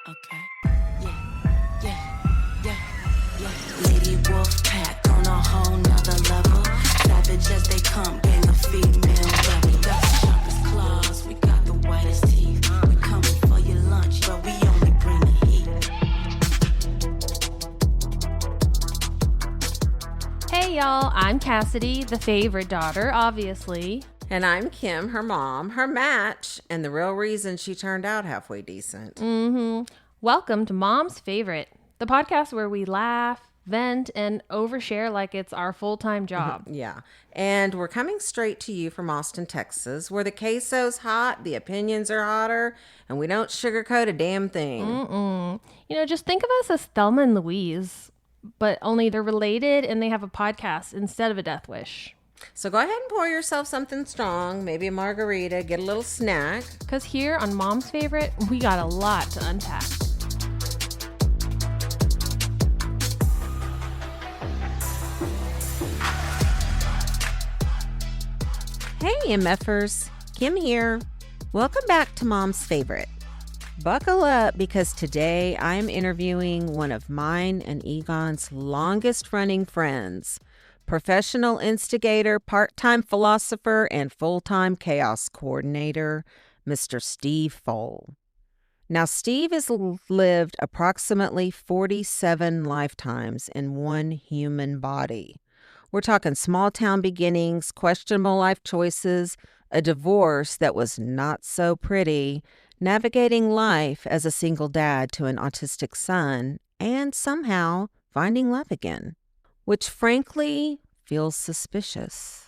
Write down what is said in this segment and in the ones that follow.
Okay. Yeah. Lady Wolf Pack on a whole nother level. Savage as they come, gang of female rebel. Got the sharpest claws, we got the whitest teeth. We coming for your lunch, but we only bring the heat. Hey y'all, I'm Cassidy, the favorite daughter, obviously. And I'm Kim, her mom, her match, and the real reason she turned out halfway decent. Welcome to Mom's Favorite, the podcast where we laugh, vent, and overshare like it's our full-time job. Yeah. And we're coming straight to you from Austin, Texas, where the queso's hot, the opinions are hotter, and we don't sugarcoat a damn thing. You know, just think of us as Thelma and Louise, but only they're related and they have a podcast instead of a death wish. So go ahead and pour yourself something strong, maybe a margarita, get a little snack. Because here on Mom's Favorite, we got a lot to unpack. Hey, MFers, Kim here. Welcome back to Mom's Favorite. Buckle up because today I'm interviewing one of mine and Egon's longest running friends, professional instigator, part-time philosopher, and full-time chaos coordinator, Mr. Steve Fohl. Now, Steve has lived approximately 47 lifetimes in one human body. We're talking small-town beginnings, questionable life choices, a divorce that was not so pretty, navigating life as a single dad to an autistic son, and somehow finding love again, which frankly feels suspicious.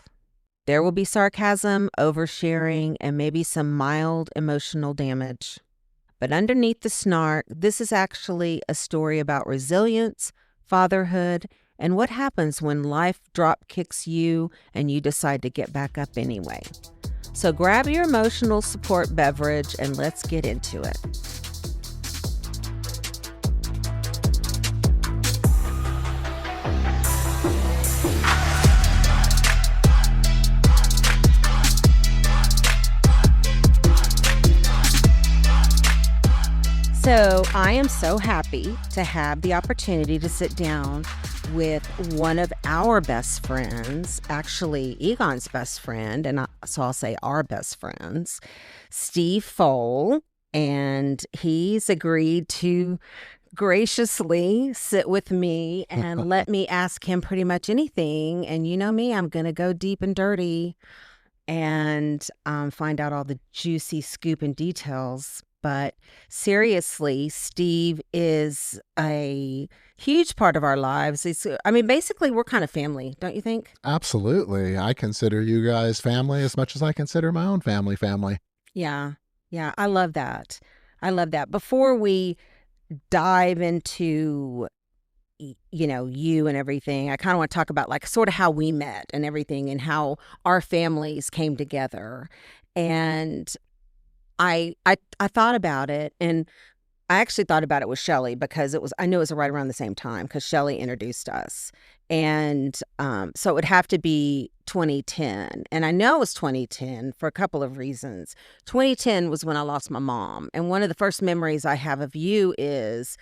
There will be sarcasm, oversharing, and maybe some mild emotional damage. But underneath the snark, this is actually a story about resilience, fatherhood, and what happens when life drop kicks you and you decide to get back up anyway. So grab your emotional support beverage and let's get into it. So I am so happy to have the opportunity to sit down with one of our best friends, actually Egon's best friend, and so I'll say our best friends, Steve Fohl, and he's agreed to graciously sit with me and let me ask him pretty much anything. And you know me, I'm going to go deep and dirty and find out all the juicy scoop and details. But seriously, Steve is a huge part of our lives. Basically, we're kind of family, don't you think? Absolutely. I consider you guys family as much as I consider my own family. Yeah. I love that. Before we dive into, you and everything, I kind of want to talk about like sort of how we met and everything and how our families came together. And I thought about it, and I actually thought about it with Shelly because I knew it was right around the same time because Shelly introduced us. And so it would have to be 2010. And I know it was 2010 for a couple of reasons. 2010 was when I lost my mom. And one of the first memories I have of you is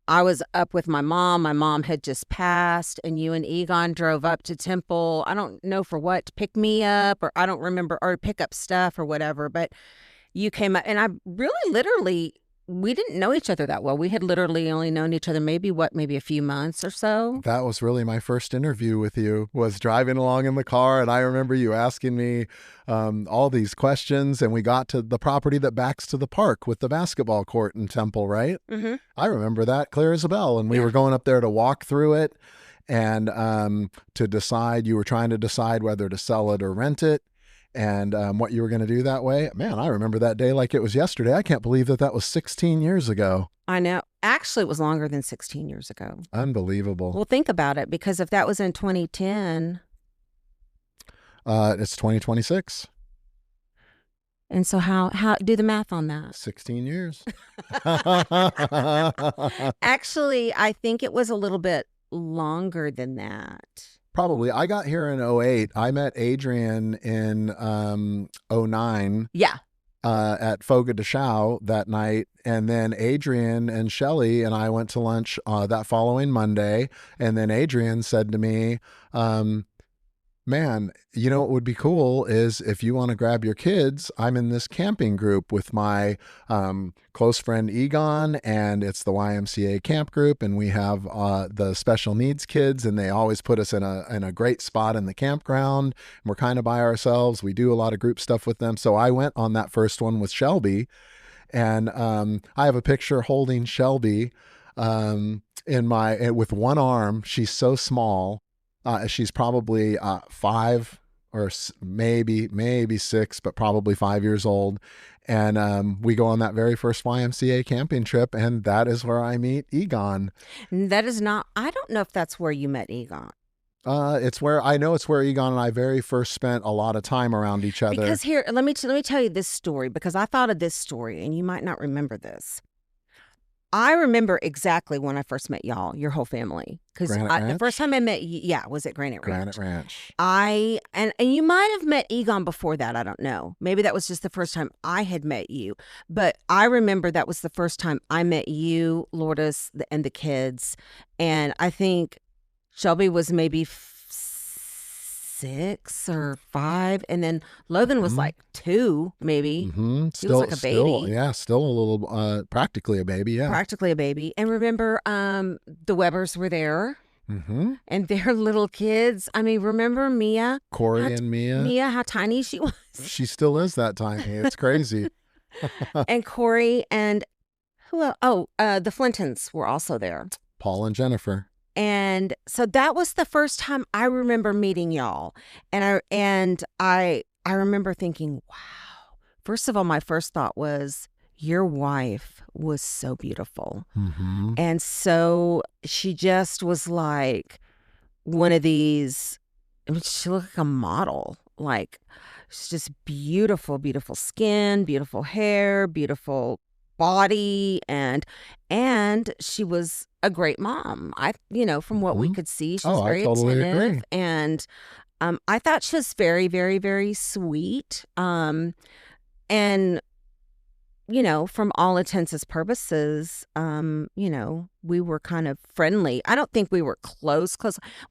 I was up with my mom. My mom had just passed, and you and Egon drove up to Temple. I don't know for what, to pick me up, or I don't remember, or pick up stuff or whatever. But you came up, and I really literally, we didn't know each other that well. We had literally only known each other maybe a few months or so. That was really my first interview with you, was driving along in the car. And I remember you asking me all these questions, and we got to the property that backs to the park with the basketball court in Temple, right? Mm-hmm. I remember that clear as a bell. And we were going up there to walk through it and to decide, you were trying to decide whether to sell it or rent it. And what you were going to do that way. Man, I remember that day like it was yesterday. I can't believe that was 16 years ago. I know. Actually, it was longer than 16 years ago. Unbelievable. Well, think about it, because if that was in 2010... it's 2026. And so how do the math on that? 16 years. Actually, I think it was a little bit longer than that. Probably. I got here in 2008. I met Adrian in 2009. Yeah. at Fogo de Chao that night. And then Adrian and Shelly and I went to lunch that following Monday. And then Adrian said to me, man, you know what would be cool is if you want to grab your kids, I'm in this camping group with my close friend Egon, and it's the YMCA camp group, and we have the special needs kids, and they always put us in a great spot in the campground. We're kind of by ourselves. We do a lot of group stuff with them. So I went on that first one with Shelby, and I have a picture holding Shelby with one arm. She's so small. She's probably 5 or maybe 6, but probably 5 years old. And we go on that very first YMCA camping trip, and that is where I meet Egon. That is not, I don't know if that's where you met Egon. It's where Egon and I very first spent a lot of time around each other. Because here, let me tell you this story, because I thought of this story, and you might not remember this. I remember exactly when I first met y'all, your whole family. Because the first time I met you, was at Granite Ranch. Granite Ranch. And you might have met Egon before that. I don't know. Maybe that was just the first time I had met you. But I remember that was the first time I met you, Lourdes, and the kids. And I think Shelby was maybe 6 or 5, and then Logan was like 2, maybe. Mm-hmm. He was like a baby. Still a little, practically a baby. Yeah, practically a baby. And remember, the Webbers were there, and their little kids. I mean, remember Mia, Corey and Mia. Mia, how tiny she was. She still is that tiny. It's crazy. And Corey and who else? Oh, the Flintons were also there. Paul and Jennifer. And so that was the first time I remember meeting y'all. And I remember thinking, wow. First of all, my first thought was, your wife was so beautiful. Mm-hmm. And so she just was like one of these, I mean, she looked like a model. Like, she's just beautiful, beautiful skin, beautiful hair, beautiful body, and she was a great mom. From what we could see, she was very attentive, agree. And I thought she was very, very, very sweet. And from all intents and purposes, we were kind of friendly. I don't think we were close.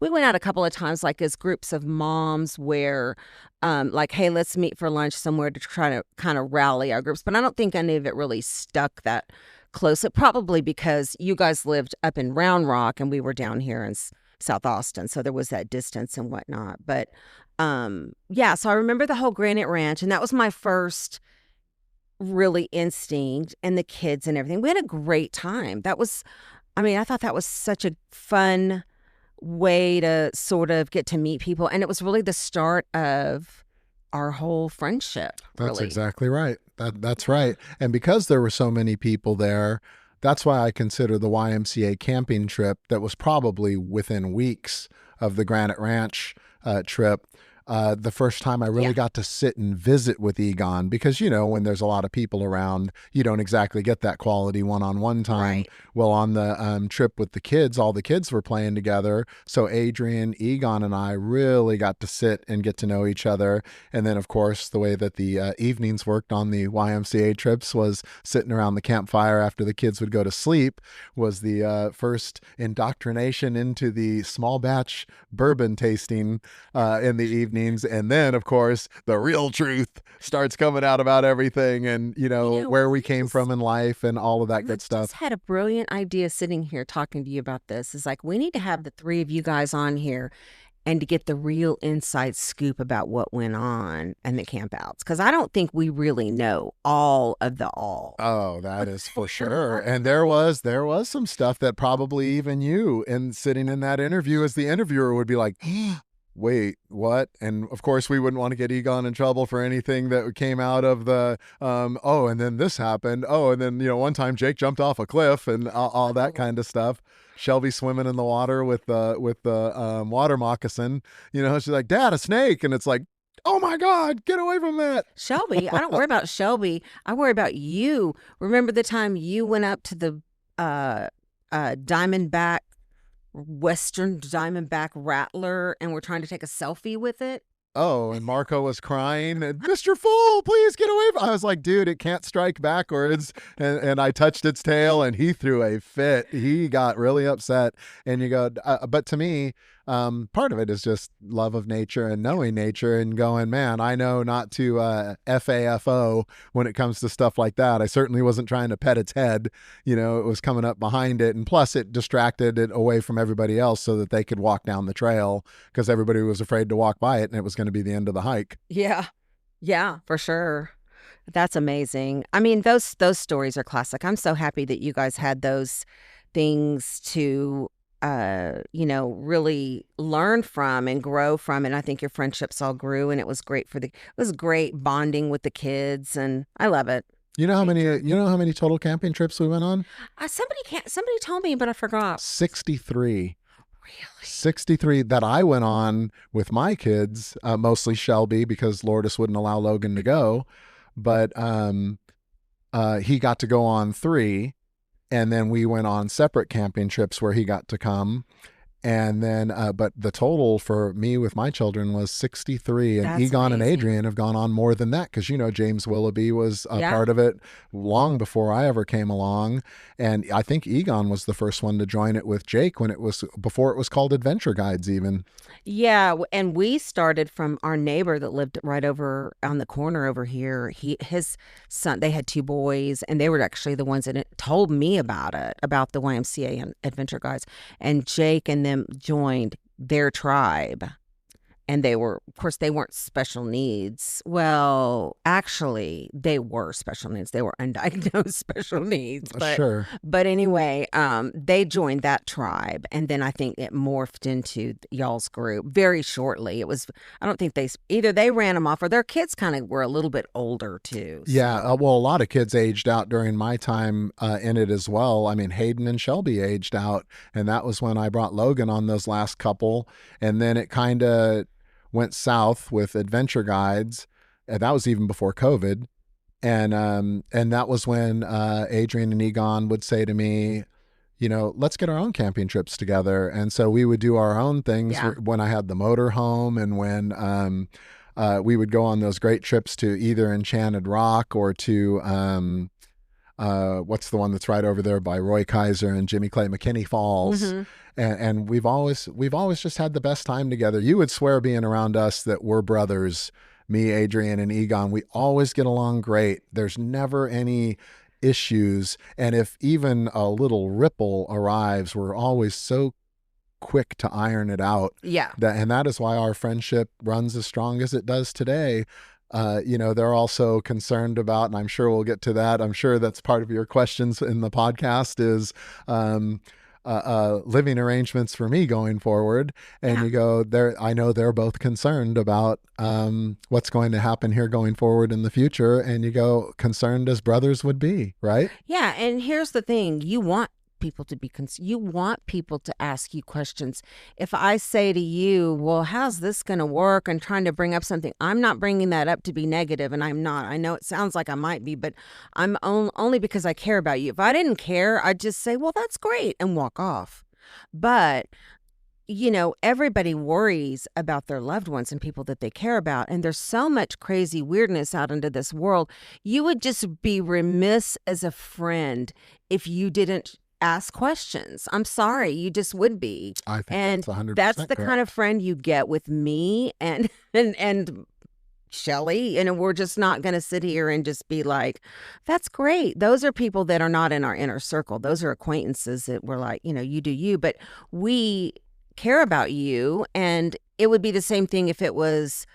We went out a couple of times, like as groups of moms where, like, hey, let's meet for lunch somewhere to try to kind of rally our groups. But I don't think any of it really stuck that close. Probably because you guys lived up in Round Rock and we were down here in South Austin. So there was that distance and whatnot. But so I remember the whole Granite Ranch, and that was my first really instinct, and the kids and everything. We had a great time. I thought that was such a fun way to sort of get to meet people. And it was really the start of our whole friendship. That's exactly right. That's right. And because there were so many people there, that's why I consider the YMCA camping trip, that was probably within weeks of the Granite Ranch trip, the first time I really got to sit and visit with Egon, because, when there's a lot of people around, you don't exactly get that quality one-on-one time. Right. Well, on the trip with the kids, all the kids were playing together. So Adrian, Egon, and I really got to sit and get to know each other. And then, of course, the way that the evenings worked on the YMCA trips was sitting around the campfire after the kids would go to sleep, was the first indoctrination into the small batch bourbon tasting in the evening. And then, of course, the real truth starts coming out about everything, and where we came from in life and all of that good stuff. I just had a brilliant idea sitting here talking to you about this. It's like, we need to have the three of you guys on here and to get the real inside scoop about what went on and the campouts, because I don't think we really know all of the all. Oh, that is for sure. And there was some stuff that probably even you, and sitting in that interview as the interviewer, would be like, wait, what? And of course, we wouldn't want to get Egon in trouble for anything that came out of the, and then this happened. Oh, and then, one time Jake jumped off a cliff and all that kind of stuff. Shelby swimming in the water with the water moccasin. She's like, Dad, a snake. And it's like, oh my God, get away from that. Shelby, I don't worry about Shelby. I worry about you. Remember the time you went up to the Western Diamondback Rattler, and we're trying to take a selfie with it? oh, and Marco was crying, and Mr. Fool, please get away from. I was like, dude, it can't strike backwards. And I touched its tail, and he threw a fit. He got really upset. And you go, but to me, part of it is just love of nature and knowing nature and going, man, I know not to FAFO when it comes to stuff like that. I certainly wasn't trying to pet its head. You know, it was coming up behind it. And plus it distracted it away from everybody else so that they could walk down the trail because everybody was afraid to walk by it and it was going to be the end of the hike. Yeah. Yeah, for sure. That's amazing. I mean, those stories are classic. I'm so happy that you guys had those things to really learn from and grow from. And I think your friendships all grew, and it was great it was great bonding with the kids, and I love it. You know how many total camping trips we went on? Somebody told me, but I forgot. 63. Really? 63 that I went on with my kids, mostly Shelby because Lourdes wouldn't allow Logan to go. But he got to go on 3. And then we went on separate camping trips where he got to come. And then, but the total for me with my children was 63. And That's Egon and amazing. Adrian have gone on more than that because, James Willoughby was a Yeah. part of it long before I ever came along. And I think Egon was the first one to join it with Jake before it was called Adventure Guides even. Yeah, and we started from our neighbor that lived right over on the corner over here. His son, they had 2 boys, and they were actually the ones that told me about the YMCA and Adventure Guides. And Jake and them joined their tribe. And they weren't special needs. Well, actually, they were special needs. They were undiagnosed special needs. But, Sure. But anyway, they joined that tribe. And then I think it morphed into y'all's group very shortly. I don't think either they ran them off or their kids kind of were a little bit older too. So. Yeah. Well, a lot of kids aged out during my time in it as well. I mean, Hayden and Shelby aged out. And that was when I brought Logan on those last couple. And then it kind of went south with Adventure Guides. And that was even before COVID. And that was when Adrian and Egon would say to me, let's get our own camping trips together. And so we would do our own things when I had the motor home and when we would go on those great trips to either Enchanted Rock or to what's the one that's right over there by Roy Kaiser and Jimmy Clay, McKinney Falls. Mm-hmm. And we've always just had the best time together. You would swear being around us that we're brothers, me, Adrian, and Egon. We always get along great. There's never any issues. And if even a little ripple arrives, we're always so quick to iron it out. Yeah. And that is why our friendship runs as strong as it does today. They're also concerned about, and I'm sure we'll get to that. I'm sure that's part of your questions in the podcast is, living arrangements for me going forward. And you go there. I know they're both concerned about what's going to happen here going forward in the future. And you go concerned as brothers would be, right? Yeah. And here's the thing. You want people to be you want people to ask you questions. If I say to you, well, how's this going to work, and trying to bring up something, I'm not bringing that up to be negative, and I'm not. I know it sounds like I might be, but I'm only because I care about you. If I didn't care, I'd just say, well, that's great, and walk off. But everybody worries about their loved ones and people that they care about. And there's so much crazy weirdness out into this world. You would just be remiss as a friend if you didn't ask questions. I'm sorry, you just would be. I think and that's 100% that's the correct. kind of friend you get with me and Shelly, and we're just not going to sit here and just be like, that's great. Those are people that are not in our inner circle. Those are acquaintances that we're like, you do you, but we care about you. And it would be the same thing if it was,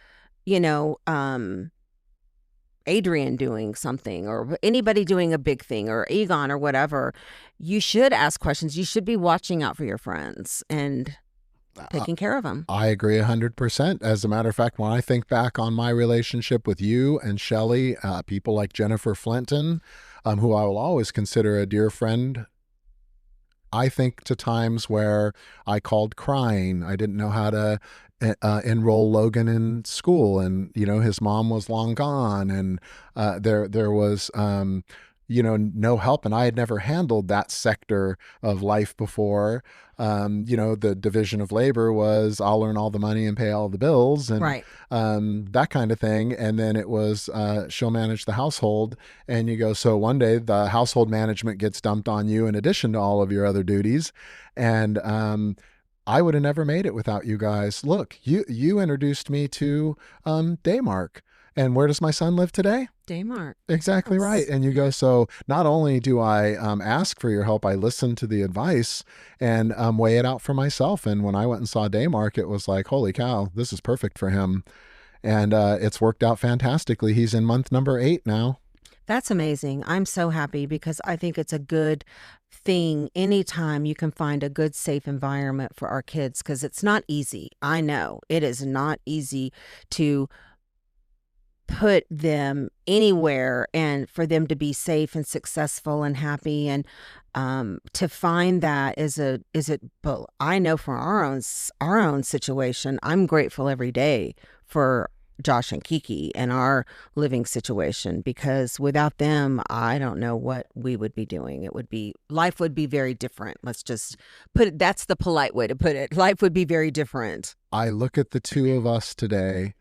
Adrian doing something or anybody doing a big thing or Egon or whatever. You should ask questions. You should be watching out for your friends and taking care of them. I agree 100%. As a matter of fact, when I think back on my relationship with you and Shelly, people like Jennifer Flinton, who I will always consider a dear friend, I think to times where I called crying. I didn't know how to enroll Logan in school, and his mom was long gone, and there was no help. And I had never handled that sector of life before. The division of labor was I'll earn all the money and pay all the bills and Right. that kind of thing. And then it was she'll manage the household. And you go, so one day the household management gets dumped on you in addition to all of your other duties. And I would have never made it without you guys. Look, you introduced me to Daymark. And where does my son live today? Daymark. Exactly right. And you go, so not only do I ask for your help, I listen to the advice and weigh it out for myself. And when I went and saw Daymark, it was like, holy cow, this is perfect for him. And it's worked out fantastically. He's in month number 8 now. That's amazing. I'm so happy because I think it's a good thing anytime you can find a good, safe environment for our kids, because it's not easy. I know it is not easy to put them anywhere and for them to be safe and successful and happy, and to find that but I know from our own situation, I'm grateful every day for Josh and Kiki and our living situation, because without them, I don't know what we would be doing. Life would be very different. Let's just put it, that's the polite way to put it. Life would be very different. I look at the two of us today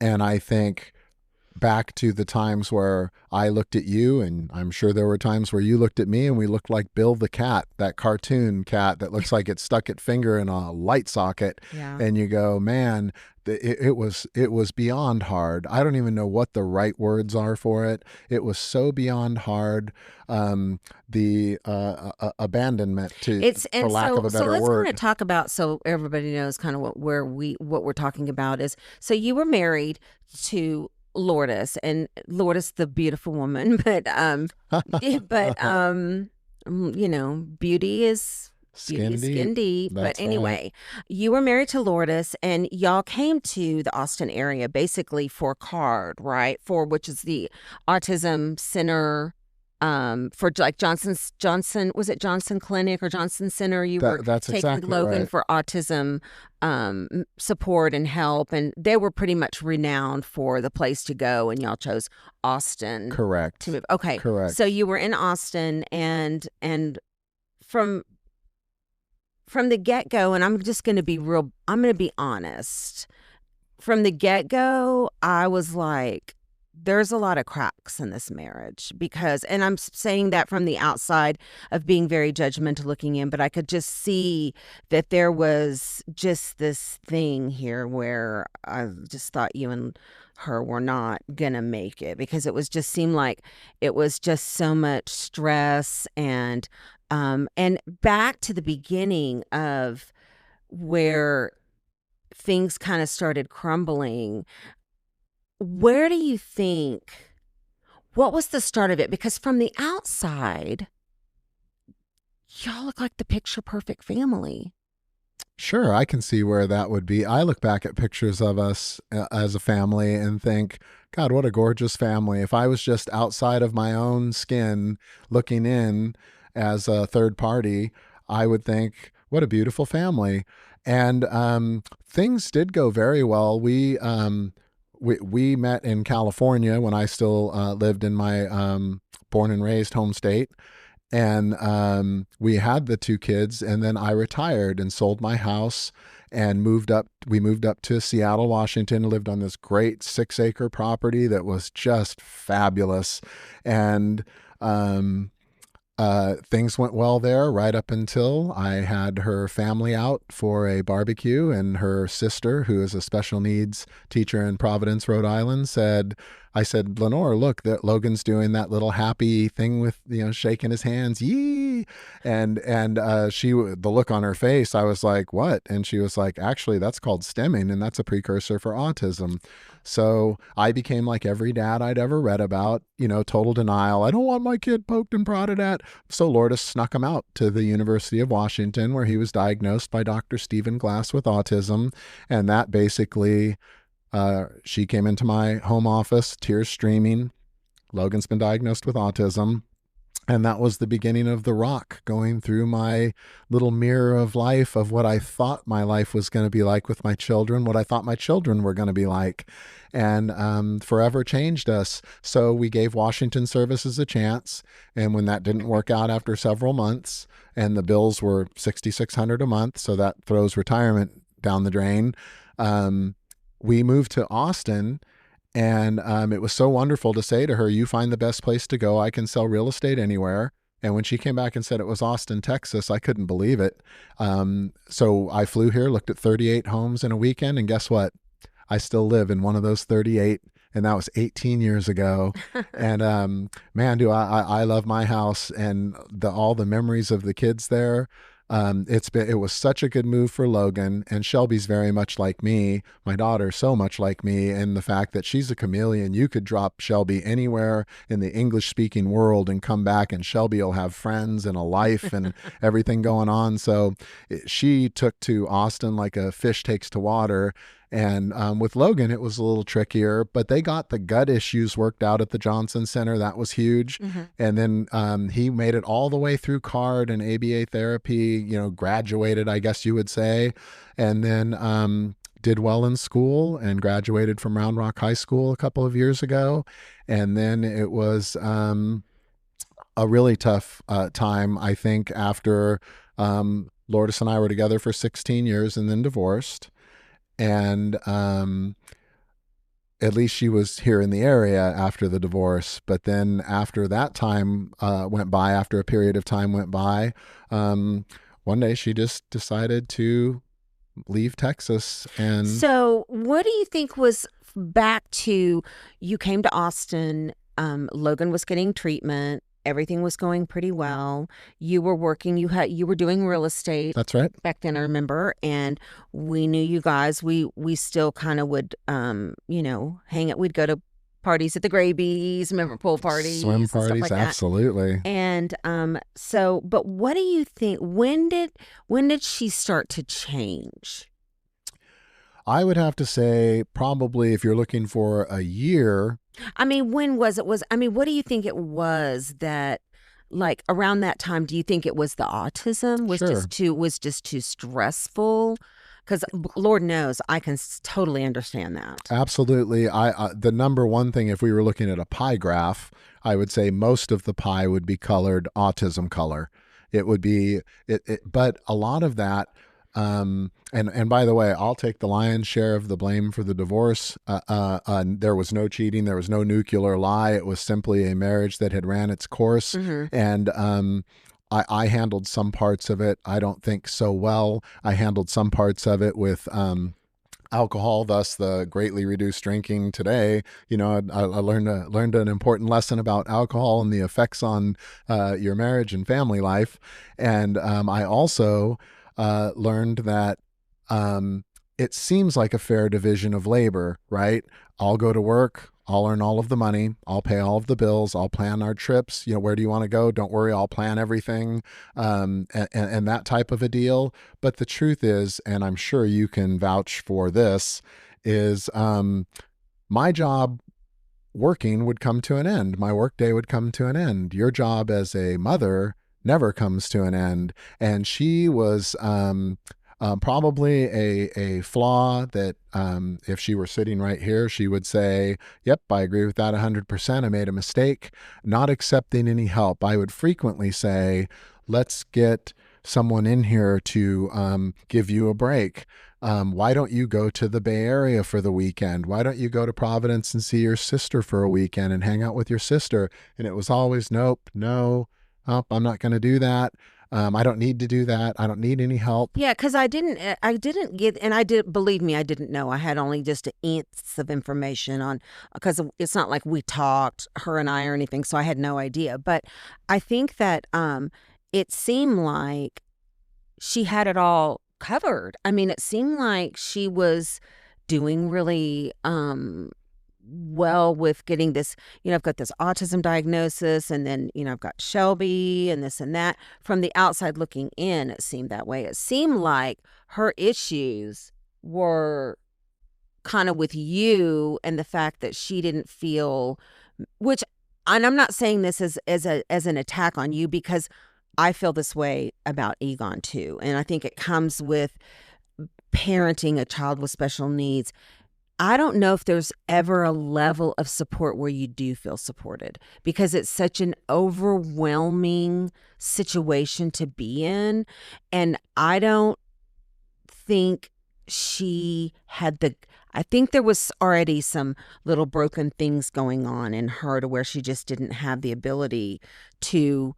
and I think back to the times where I looked at you, and I'm sure there were times where you looked at me, and we looked like Bill the cat, that cartoon cat that looks like it stuck its finger in a light socket. Yeah. And you go, man, it was beyond hard. I don't even know what the right words are for it. It was so beyond hard. The abandonment for lack of a better word. So let's kind of talk about, so everybody knows kind of what we're talking about is, so you were married to Lourdes, and Lourdes, the beautiful woman, but beauty is skin deep. But anyway, right. You were married to Lourdes, and y'all came to the Austin area basically for CARD, right? Which is the Autism Center. For like Johnson, was it Johnson Clinic or Johnson Center? That's taking exactly Logan right. for autism support and help, and they were pretty much renowned for the place to go, and y'all chose Austin. Correct. To move. Okay. Correct. So you were in Austin, and from the get-go, and I'm going to be honest. From the get-go, I was like, there's a lot of cracks in this marriage, because, and I'm saying that from the outside of being very judgmental looking in, but I could just see that there was just this thing here where I just thought you and her were not gonna make it, because it was just seemed like it was just so much stress, and back to the beginning of where things kind of started crumbling. Where do you think, what was the start of it? Because from the outside, y'all look like the picture perfect family. Sure, I can see where that would be. I look back at pictures of us as a family and think, God, what a gorgeous family. If I was just outside of my own skin looking in as a third party, I would think, what a beautiful family. And things did go very well. We met in California when I still lived in my born and raised home state. And we had the 2 kids, and then I retired and sold my house and we moved up to Seattle, Washington, lived on this great 6-acre property that was just fabulous. And things went well there right up until I had her family out for a barbecue, and her sister, who is a special needs teacher in Providence, Rhode Island, I said, Lenore, look, that Logan's doing that little happy thing with, shaking his hands. Yee. And the look on her face, I was like, what? And she was like, actually, that's called stemming, and that's a precursor for autism. So I became like every dad I'd ever read about, total denial. I don't want my kid poked and prodded at. So Lourdes snuck him out to the University of Washington, where he was diagnosed by Dr. Stephen Glass with autism. And that basically, she came into my home office, tears streaming. Logan's been diagnosed with autism. And that was the beginning of the rock going through my little mirror of life of what I thought my life was going to be like with my children, what I thought my children were going to be like, and forever changed us. So we gave Washington Services a chance. And when that didn't work out after several months and the bills were $6,600 a month, so that throws retirement down the drain, we moved to Austin. And it was so wonderful to say to her, you find the best place to go. I can sell real estate anywhere. And when she came back and said it was Austin, Texas, I couldn't believe it. So I flew here, looked at 38 homes in a weekend. And guess what? I still live in one of those 38. And that was 18 years ago. And man, do I love my house and all the memories of the kids there. It was such a good move for Logan, and Shelby's very much like me, my daughter so much like me, and the fact that she's a chameleon. You could drop Shelby anywhere in the English speaking world and come back and Shelby will have friends and a life and everything going on. So she took to Austin like a fish takes to water. And with Logan, it was a little trickier, but they got the gut issues worked out at the Johnson Center. That was huge. And then he made it all the way through CARD and ABA therapy, graduated, I guess you would say. And then did well in school and graduated from Round Rock High School a couple of years ago. And then it was a really tough time, I think, after Lourdes and I were together for 16 years and then divorced. And at least she was here in the area after the divorce. But then after that time went by, after a period of time went by, one day she just decided to leave Texas. And so what do you think was back to, you came to Austin, Logan was getting treatment. Everything was going pretty well. You were working, you were doing real estate. That's right. Back then, I remember, and we knew you guys. We still kind of would, hang out. We'd go to parties at the Grabies, remember, pool parties, swim stuff parties, like that. absolutely. And but what do you think? When did she start to change? I would have to say probably if you're looking for a year. I mean, when was it? What do you think it was that, like, around that time? Do you think it was the autism? Was just too stressful? Because Lord knows I can totally understand that. Absolutely. The number one thing, if we were looking at a pie graph, I would say most of the pie would be colored autism color. It would be but a lot of that. And by the way, I'll take the lion's share of the blame for the divorce. There was no cheating. There was no nuclear lie. It was simply a marriage that had ran its course. And I handled some parts of it. I don't think so well. I handled some parts of it with alcohol, thus the greatly reduced drinking today. I learned an important lesson about alcohol and the effects on your marriage and family life. And I also learned that it seems like a fair division of labor, right? I'll go to work, I'll earn all of the money, I'll pay all of the bills, I'll plan our trips. Where do you want to go? Don't worry, I'll plan everything, and that type of a deal. But the truth is, and I'm sure you can vouch for this, is my job working would come to an end. My workday would come to an end. Your job as a mother never comes to an end. And she was probably a flaw that if she were sitting right here, she would say, yep, I agree with that 100%. I made a mistake. Not accepting any help. I would frequently say, let's get someone in here to give you a break. Why don't you go to the Bay Area for the weekend? Why don't you go to Providence and see your sister for a weekend and hang out with your sister? And it was always, nope, no. Oh, I'm not going to do that. I don't need to do that. I don't need any help. Yeah, because I didn't get, and believe me, I didn't know. I had only just an ounce of information on, because it's not like we talked, her and I, or anything, so I had no idea. But I think that it seemed like she had it all covered. I mean, it seemed like she was doing really well with getting this, I've got this autism diagnosis, and then, I've got Shelby and this and that. From the outside looking in, it seemed that way. It seemed like her issues were kind of with you, and the fact that she didn't feel, which and I'm not saying this as an attack on you, because I feel this way about Egon too. And I think it comes with parenting a child with special needs. I don't know if there's ever a level of support where you do feel supported, because it's such an overwhelming situation to be in. And I don't think she had I think there was already some little broken things going on in her to where she just didn't have the ability to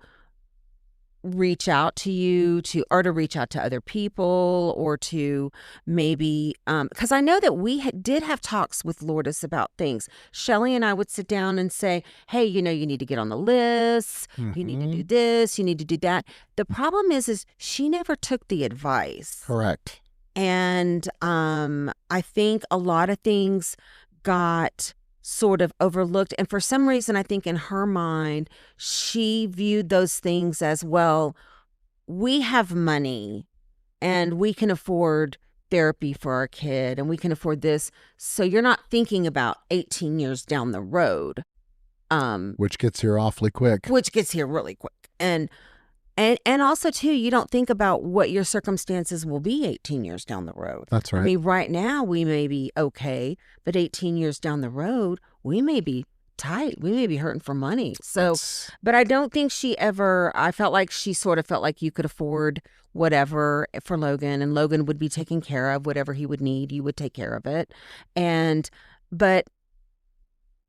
reach out to you to reach out to other people, or to maybe because I know that we did have talks with Lourdes about things. Shelly and I would sit down and say, hey, you need to get on the list, you need to do this, you need to do that. The problem is she never took the advice. Correct. And I think a lot of things got sort of overlooked. And for some reason, I think in her mind, she viewed those things as, well, we have money and we can afford therapy for our kid and we can afford this. So you're not thinking about 18 years down the road. Which gets here awfully quick. Which gets here really quick. And also, too, you don't think about what your circumstances will be 18 years down the road. That's right. I mean, right now we may be okay, but 18 years down the road, we may be tight. We may be hurting for money. So, but I don't think I felt like she sort of felt like you could afford whatever for Logan, and Logan would be taken care of. Whatever he would need, you would take care of it. But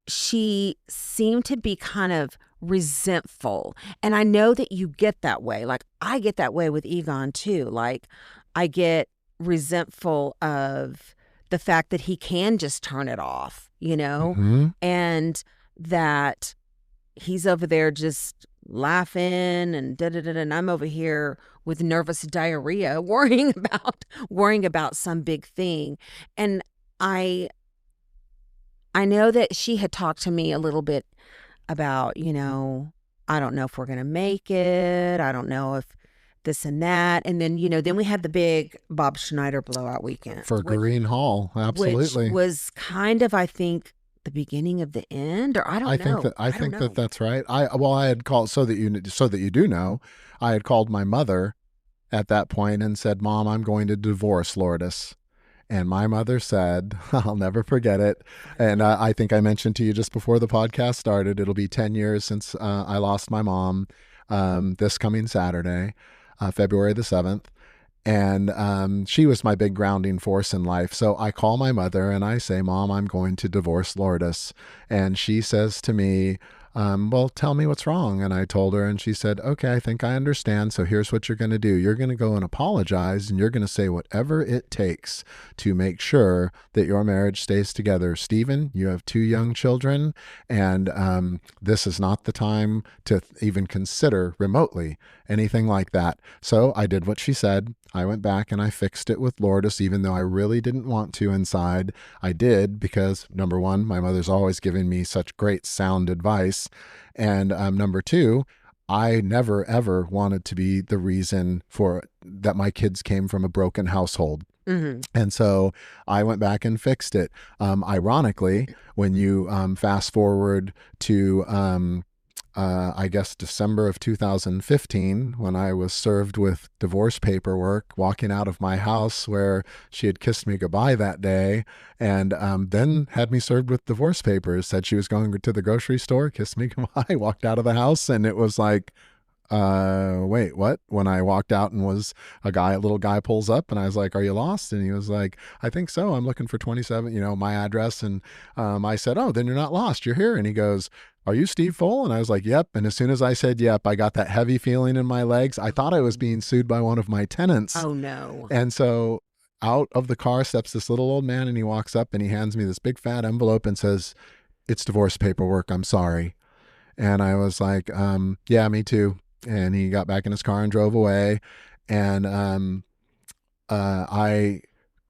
she seemed to be kind of resentful. And I know that you get that way. Like, I get that way with Egon too. Like, I get resentful of the fact that he can just turn it off, and that he's over there just laughing and da-da-da-da, and I'm over here with nervous diarrhea worrying about some big thing. And I know that she had talked to me a little bit about, I don't know if we're going to make it. I don't know if this and that. And then, then we had the big Bob Schneider blowout weekend. For Green Hall. Absolutely. Which was kind of, I think, the beginning of the end, or I don't know. I think that's right. I had called, so that you do know, I had called my mother at that point and said, Mom, I'm going to divorce Lourdes. And my mother said, I'll never forget it. And I think I mentioned to you just before the podcast started, it'll be 10 years since I lost my mom this coming Saturday, February the 7th. And she was my big grounding force in life. So I call my mother and I say, Mom, I'm going to divorce Lourdes. And she says to me, well, tell me what's wrong. And I told her, and she said, okay, I think I understand. So here's what you're going to do. You're going to go and apologize, and you're going to say whatever it takes to make sure that your marriage stays together. Stephen, you have 2 young children, and this is not the time to even consider remotely anything like that. So I did what she said. I went back and I fixed it with Lourdes, even though I really didn't want to inside. I did because, number one, my mother's always given me such great sound advice. And number 2, I never, ever wanted to be the reason for that my kids came from a broken household. Mm-hmm. And so I went back and fixed it. Ironically, when you fast forward to I guess December of 2015, when I was served with divorce paperwork, walking out of my house where she had kissed me goodbye that day, and then had me served with divorce papers, said she was going to the grocery store, kissed me goodbye, walked out of the house, and it was like, wait, what? When I walked out and a little guy pulls up and I was like, are you lost? And he was like, I think so. I'm looking for 27, my address. And I said, oh, then you're not lost. You're here. And he goes, are you Steve Fohl? And I was like, yep. And as soon as I said, yep, I got that heavy feeling in my legs. I thought I was being sued by one of my tenants. Oh, no. And so out of the car steps this little old man, and he walks up and he hands me this big fat envelope and says, it's divorce paperwork. I'm sorry. And I was like, yeah, me too. And he got back in his car and drove away. And I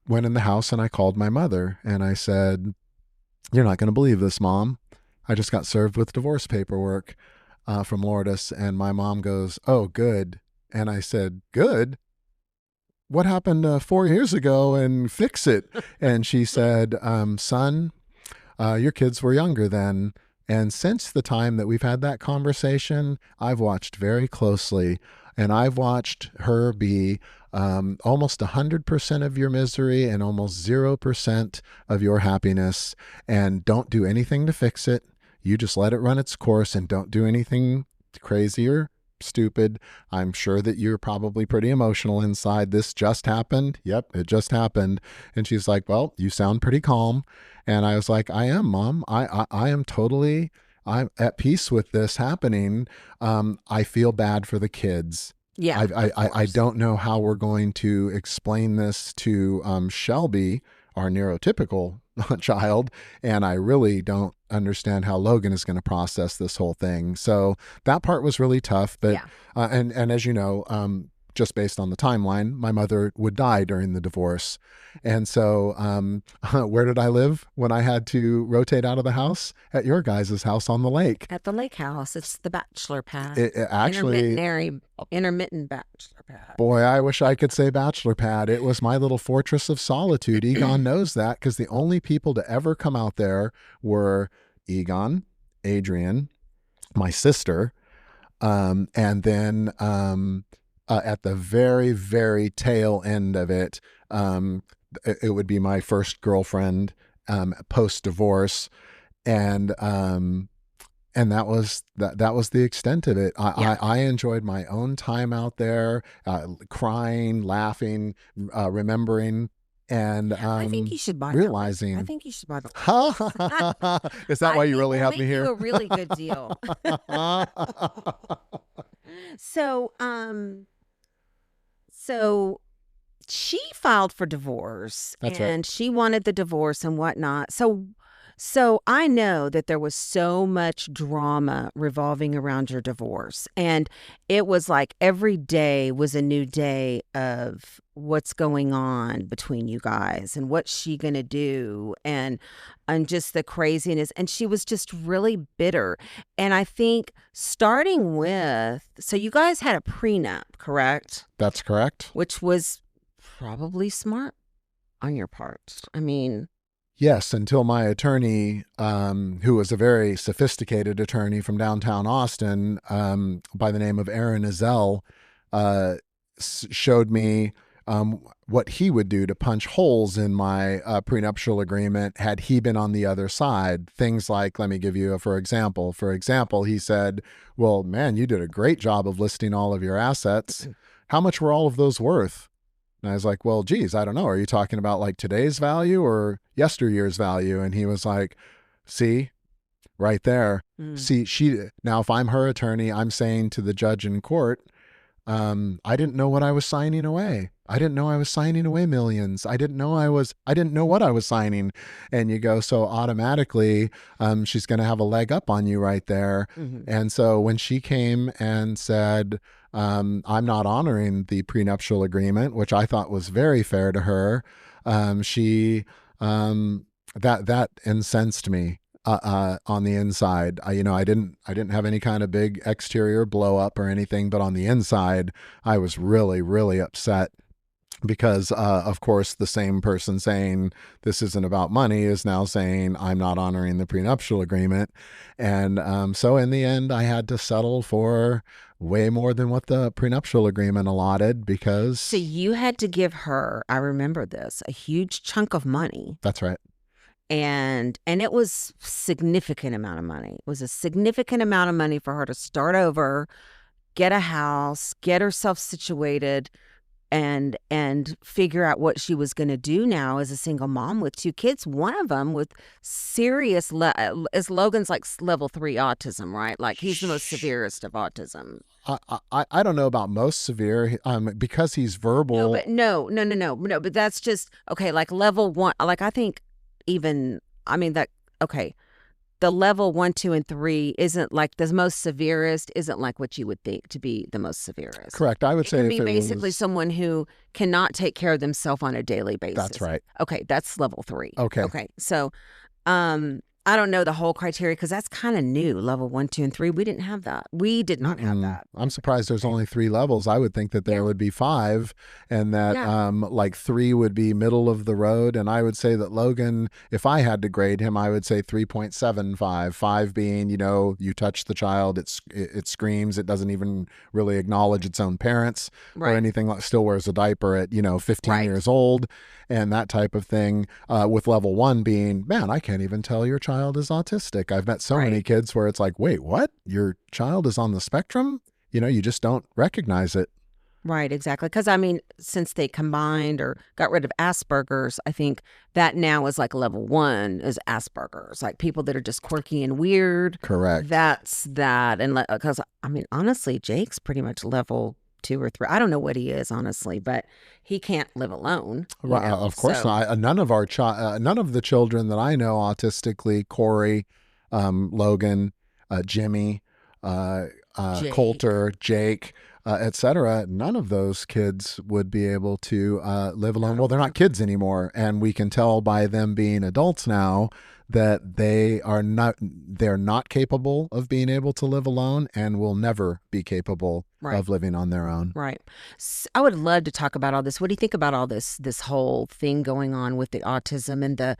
went in the house and I called my mother and I said, you're not going to believe this, Mom. I just got served with divorce paperwork from Lourdes. And my mom goes, oh, good. And I said, good? What happened 4 years ago, and fix it? And she said, son, your kids were younger then. And since the time that we've had that conversation, I've watched very closely, and I've watched her be almost 100% of your misery and almost 0% of your happiness, and don't do anything to fix it. You just let it run its course and don't do anything crazy or stupid. I'm sure that you're probably pretty emotional inside. This just happened. Yep, it just happened. And she's like, well, you sound pretty calm. And I was like, I am, Mom. I am totally, I'm at peace with this happening. I feel bad for the kids. Yeah. I don't know how we're going to explain this to Shelby, our neurotypical child, and I really don't understand how Logan is going to process this whole thing. So that part was really tough. But and as you know, just based on the timeline, my mother would die during the divorce. And so where did I live when I had to rotate out of the house? At your guys' house on the lake. At the lake house. It's the bachelor pad. It actually... Intermittent bachelor pad. Boy, I wish I could say bachelor pad. It was my little fortress of solitude. Egon knows that, because the only people to ever come out there were Egon, Adrian, my sister, and then at the very, very tail end of it, it would be my first girlfriend post-divorce, and that was the extent of it. I enjoyed my own time out there, crying, laughing, remembering, and I think you should buy realizing. I think you should buy the. Is that why you really have me here? A really good deal. So she filed for divorce. That's and right. she wanted the divorce and whatnot. So I know that there was so much drama revolving around your divorce. And it was like every day was a new day of what's going on between you guys and what's she going to do and just the craziness. And she was just really bitter. And I think starting with, so you guys had a prenup, correct? That's correct. Which was probably smart on your part. I mean... Yes, until my attorney, who was a very sophisticated attorney from downtown Austin, by the name of Aaron Azell, showed me what he would do to punch holes in my prenuptial agreement had he been on the other side. Things like, let me give you for example. For example, he said, well, man, you did a great job of listing all of your assets. How much were all of those worth? And I was like, well, geez, I don't know. Are you talking about like today's value or yesteryear's value? And he was like, see, right there. See, now if I'm her attorney, I'm saying to the judge in court, I didn't know what I was signing away. I didn't know I was signing away millions. I didn't know what I was signing. And you go, so automatically, she's going to have a leg up on you right there. Mm-hmm. And so when she came and said, I'm not honoring the prenuptial agreement, which I thought was very fair to her, she, that incensed me. On the inside, I didn't have any kind of big exterior blow up or anything, but on the inside, I was really, really upset because, of course, the same person saying this isn't about money is now saying I'm not honoring the prenuptial agreement. And so in the end, I had to settle for way more than what the prenuptial agreement allotted because... So you had to give her, I remember this, a huge chunk of money. That's right. And it was significant amount of money. It was a significant amount of money for her to start over, get a house, get herself situated, and figure out what she was going to do now as a single mom with 2 kids. One of them with serious, Logan's like level 3 autism, right? Like he's the most severest of autism. I don't know about most severe, because he's verbal. No. But that's just, okay, like level 1, like I think even, I mean that, okay, the level 1, 2, and 3 isn't like the most severest, isn't like what you would think to be the most severest. Correct. I would say it can be basically someone who cannot take care of themselves on a daily basis. That's right. Okay, that's level 3. Okay. So, I don't know the whole criteria because that's kind of new. Level 1, 2, and 3. We didn't have that. We did not have that. I'm surprised there's only 3 levels. I would think that there would be 5, and that like 3 would be middle of the road. And I would say that Logan, if I had to grade him, I would say 3.75. 5 being, you touch the child, it screams, it doesn't even really acknowledge its own parents or anything, like still wears a diaper at 15 years old, and that type of thing. With level 1 being, man, I can't even tell your child is autistic. I've met so many kids where it's like, wait, what? Your child is on the spectrum? You just don't recognize it. Right, exactly. Because, since they combined or got rid of Asperger's, I think that now is like level 1 is Asperger's, like people that are just quirky and weird. Correct. That's that. And because, honestly, Jake's pretty much level 2 or 3. I don't know what he is, honestly, but he can't live alone. Right, of course not. None of the children that I know autistically, Corey, Logan, Jimmy, Coulter, Jake, etc. None of those kids would be able to live alone. Well, they're not kids anymore, and we can tell by them being adults now that they're not capable of being able to live alone and will never be capable of living on their own. Right. So I would love to talk about all this. What do you think about all this whole thing going on with the autism and the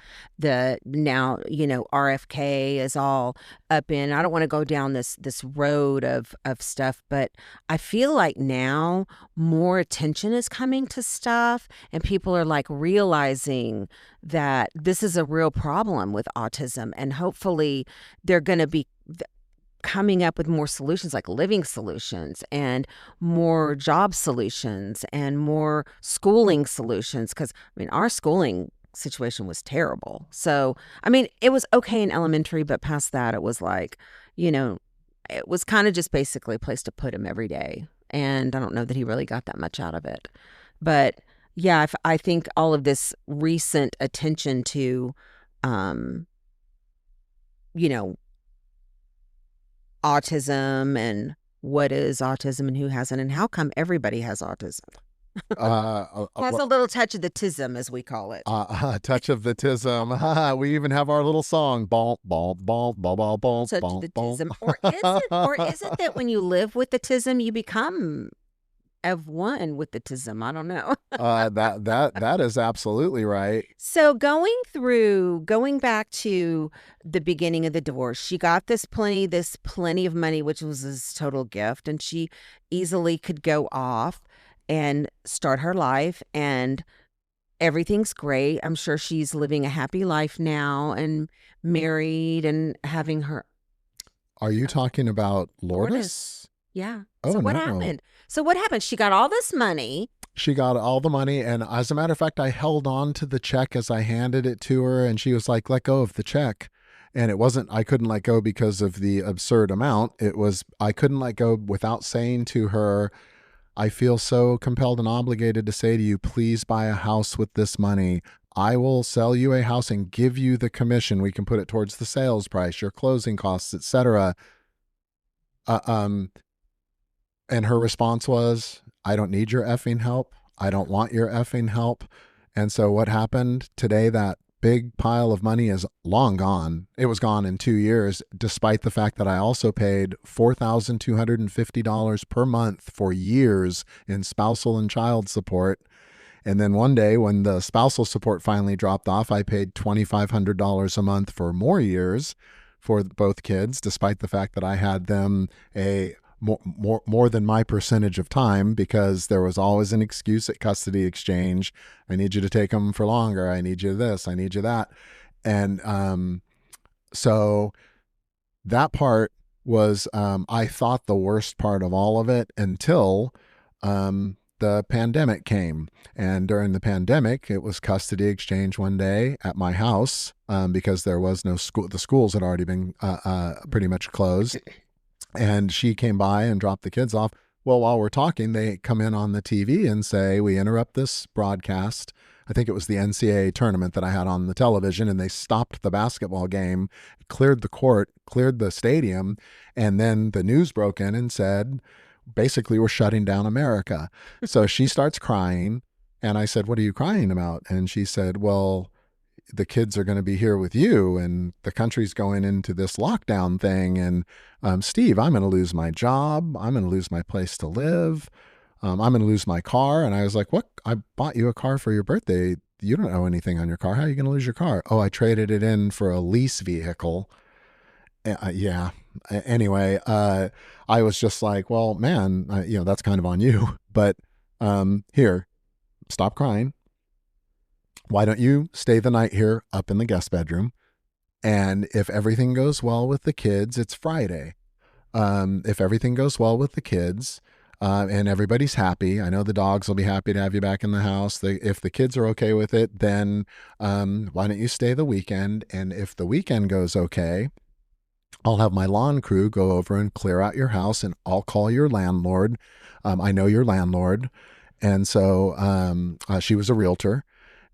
now, RFK is all up in. I don't want to go down this road of stuff, but I feel like now more attention is coming to stuff and people are like realizing that this is a real problem with autism, and hopefully they're going to be coming up with more solutions, like living solutions and more job solutions and more schooling solutions. Because our schooling situation was terrible. So it was okay in elementary, but past that it was like, it was kind of just basically a place to put him every day, and I don't know that he really got that much out of it. But yeah, I think all of this recent attention to, autism and what is autism and who hasn't, and how come everybody has autism. That's a little touch of the tism, as we call it. Touch of the tism. We even have our little song. Ball, ball, ball, ball, ball, ball, touch ball, of the ball. tism. Or is it that when you live with the tism, you become of one with the tism? I don't know. That is absolutely right. So going back to the beginning of the divorce, she got this plenty of money, which was his total gift, and she easily could go off and start her life, and everything's great. I'm sure she's living a happy life now and married and having her. Are you talking about Lourdes? Yeah. Oh, so what no. happened? So what happened? She got all this money. She got all the money, and as a matter of fact, I held on to the check as I handed it to her, and she was like, let go of the check. And I couldn't let go because of the absurd amount. I couldn't let go without saying to her, I feel so compelled and obligated to say to you, please buy a house with this money. I will sell you a house and give you the commission. We can put it towards the sales price, your closing costs, etc. And her response was, I don't need your effing help. I don't want your effing help. And so what happened today, that big pile of money is long gone. It was gone in 2 years, despite the fact that I also paid $4,250 per month for years in spousal and child support. And then one day when the spousal support finally dropped off, I paid $2,500 a month for more years for both kids, despite the fact that I had them more than my percentage of time, because there was always an excuse at custody exchange. I need you to take them for longer. I need you this. I need you that. And so that part was, I thought, the worst part of all of it until the pandemic came. And during the pandemic, it was custody exchange one day at my house because there was no school. The schools had already been pretty much closed. And she came by and dropped the kids off. Well, while we're talking, they come in on the TV and say, we interrupt this broadcast. I think it was the NCAA tournament that I had on the television, and they stopped the basketball game, cleared the court, cleared the stadium, and then the news broke in and said, basically, we're shutting down America. So she starts crying, and I said, what are you crying about? And she said, well, the kids are going to be here with you, and the country's going into this lockdown thing. And Steve, I'm going to lose my job. I'm going to lose my place to live. I'm going to lose my car. And I was like, what? I bought you a car for your birthday. You don't owe anything on your car. How are you going to lose your car? Oh, I traded it in for a lease vehicle. Yeah. Anyway, I was just like, well, man, that's kind of on you. But here, stop crying. Why don't you stay the night here up in the guest bedroom? And if everything goes well with the kids, it's Friday. If everything goes well with the kids, and everybody's happy, I know the dogs will be happy to have you back in the house. If the kids are okay with it, then why don't you stay the weekend? And if the weekend goes okay, I'll have my lawn crew go over and clear out your house, and I'll call your landlord. I know your landlord. And so she was a realtor.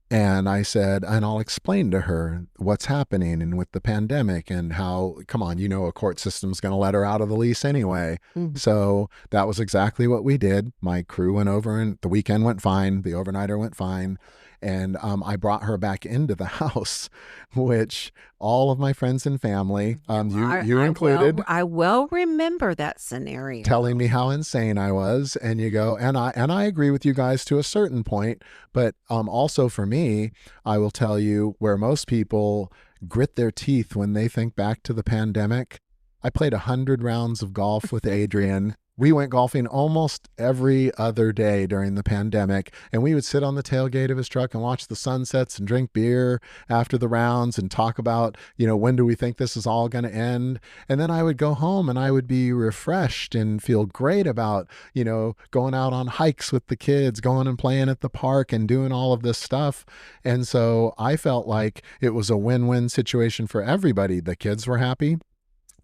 And I said, and I'll explain to her what's happening and with the pandemic and how, come on, a court system's going to let her out of the lease anyway. Mm-hmm. So that was exactly what we did. My crew went over, and the weekend went fine. The overnighter went fine. And I brought her back into the house, which all of my friends and family, you included. I well remember that scenario. Telling me how insane I was. And you go, and I agree with you guys to a certain point. But also for me, I will tell you where most people grit their teeth when they think back to the pandemic. I played 100 rounds of golf with Adrian. We went golfing almost every other day during the pandemic, and we would sit on the tailgate of his truck and watch the sunsets and drink beer after the rounds and talk about, when do we think this is all going to end? And then I would go home and I would be refreshed and feel great about, going out on hikes with the kids, going and playing at the park and doing all of this stuff. And so I felt like it was a win-win situation for everybody. The kids were happy.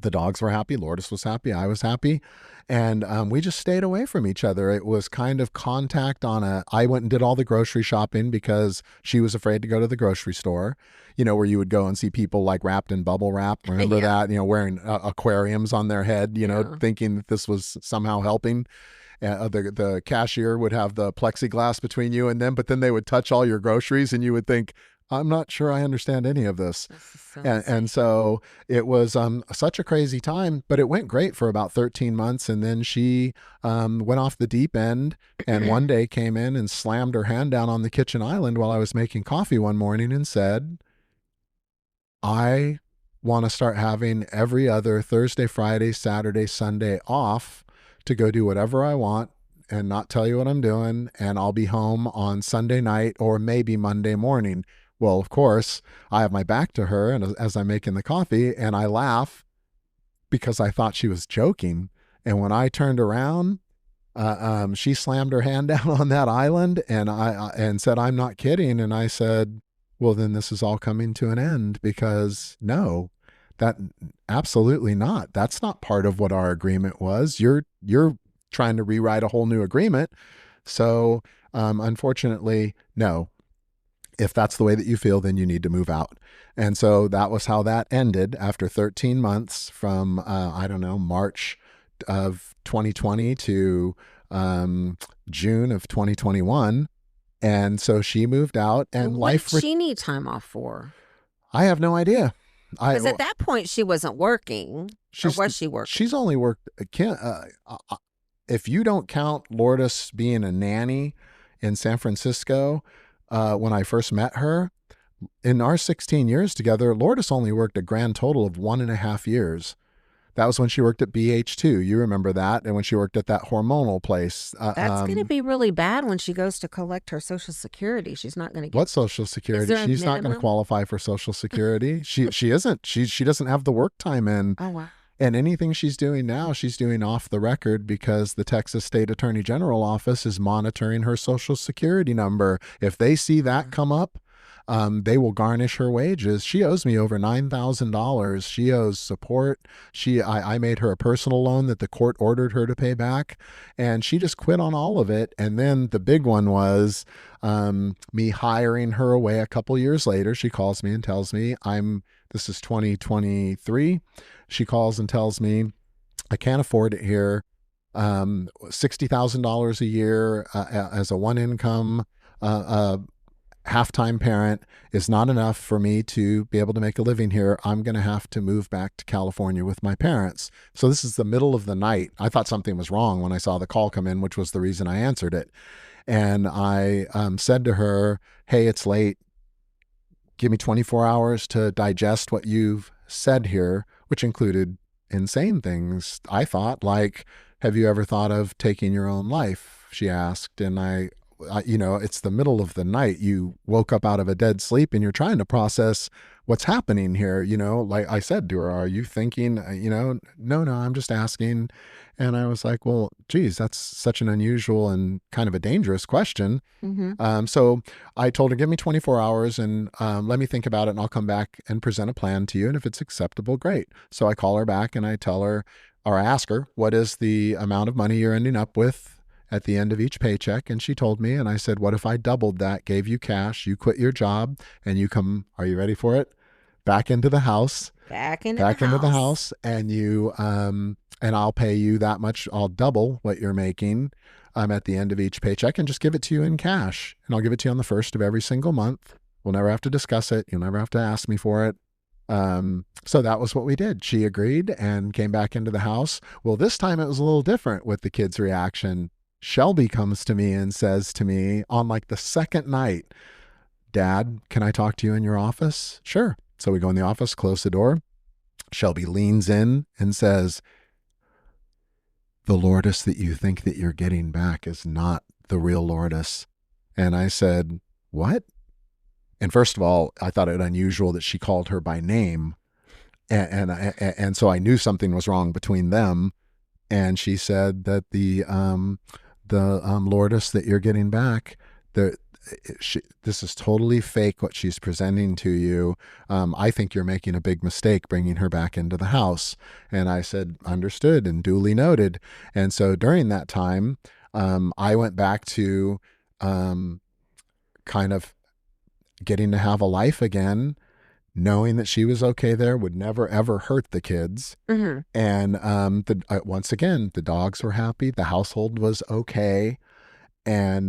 The dogs were happy. Lourdes was happy. I was happy. And we just stayed away from each other. It was kind of contact I went and did all the grocery shopping because she was afraid to go to the grocery store, where you would go and see people like wrapped in bubble wrap. Remember that, wearing aquariums on their head, thinking that this was somehow helping. The cashier would have the plexiglass between you and them, but then they would touch all your groceries and you would think, I'm not sure I understand any of this. And so it was such a crazy time, but it went great for about 13 months. And then she went off the deep end and one day came in and slammed her hand down on the kitchen island while I was making coffee one morning and said, I want to start having every other Thursday, Friday, Saturday, Sunday off to go do whatever I want and not tell you what I'm doing. And I'll be home on Sunday night or maybe Monday morning. Well, of course, I have my back to her and as I'm making the coffee, and I laugh because I thought she was joking. And when I turned around, she slammed her hand down on that island and said, I'm not kidding. And I said, well, then this is all coming to an end because no, that absolutely not. That's not part of what our agreement was. You're trying to rewrite a whole new agreement. So unfortunately, no. If that's the way that you feel, then you need to move out. And so that was how that ended after 13 months from, March of 2020 to June of 2021. And so she moved out and what did she need time off for? I have no idea. Because at that point she wasn't working. Or was she working? She's only worked, if you don't count Lourdes being a nanny in San Francisco, when I first met her, in our 16 years together, Lourdes only worked a grand total of 1.5 years. That was when she worked at BH2. You remember that? And when she worked at that hormonal place. That's going to be really bad when she goes to collect her Social Security. She's not going to get... What Social Security? She's not going to qualify for Social Security. She isn't. She doesn't have the work time in. Oh, wow. And anything she's doing now, she's doing off the record because the Texas State Attorney General Office is monitoring her Social Security number. If they see that come up, they will garnish her wages. She owes me over $9,000. She owes support. I made her a personal loan that the court ordered her to pay back, and she just quit on all of it. And then the big one was me hiring her away a couple years later. She calls me and tells me this is 2023. She calls and tells me, I can't afford it here. $60,000 a year as a one income half-time parent is not enough for me to be able to make a living here. I'm going to have to move back to California with my parents. So this is the middle of the night. I thought something was wrong when I saw the call come in, which was the reason I answered it. And I said to her, hey, it's late. Give me 24 hours to digest what you've said here, which included insane things, I thought, like, have you ever thought of taking your own life? She asked. And I it's the middle of the night. You woke up out of a dead sleep and you're trying to process what's happening here. Like I said to her, are you thinking, no, I'm just asking. And I was like, well, geez, that's such an unusual and kind of a dangerous question. So I told her, give me 24 hours and let me think about it and I'll come back and present a plan to you. And if it's acceptable, great. So I call her back and I tell her, or I ask her, what is the amount of money you're ending up with at the end of each paycheck? And she told me, and I said, what if I doubled that, gave you cash, you quit your job, and you come, are you ready for it? Back into the house. Back into the house. And you, and I'll pay you that much. I'll double what you're making at the end of each paycheck and just give it to you in cash. And I'll give it to you on the first of every single month. We'll never have to discuss it. You'll never have to ask me for it. So that was what we did. She agreed and came back into the house. Well, this time it was a little different with the kids' reaction. Shelby comes to me and says to me on like the second night, Dad, can I talk to you in your office? Sure. So we go in the office, close the door. Shelby leans in and says, the Lourdes that you think that you're getting back is not the real Lourdes. And I said, what? And first of all, I thought it unusual that she called her by name. And so I knew something was wrong between them. And she said that the Lourdes that you're getting back, this is totally fake what she's presenting to you. I think you're making a big mistake bringing her back into the house. And I said, understood and duly noted. And so during that time, I went back to kind of getting to have a life again, knowing that she was okay there, would never, ever hurt the kids. And once again, the dogs were happy. The household was okay. And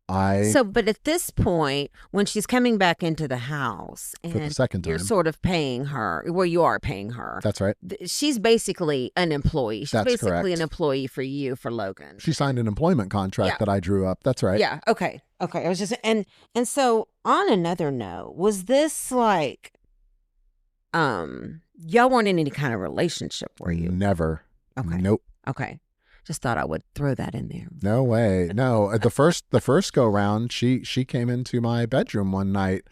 but at this point, when she's coming back into the house and for the second time, you're sort of paying her, well, you are paying her. That's right. She's basically an employee. She's That's basically correct. an employee for you, for Logan. She signed an employment contract that I drew up. That's right. Yeah. Okay. I was just, and so on another note, was this like, y'all weren't in any kind of relationship, were you? Never. Okay. Nope. Okay. Just thought I would throw that in there. No way. No. The first go round, she came into my bedroom one night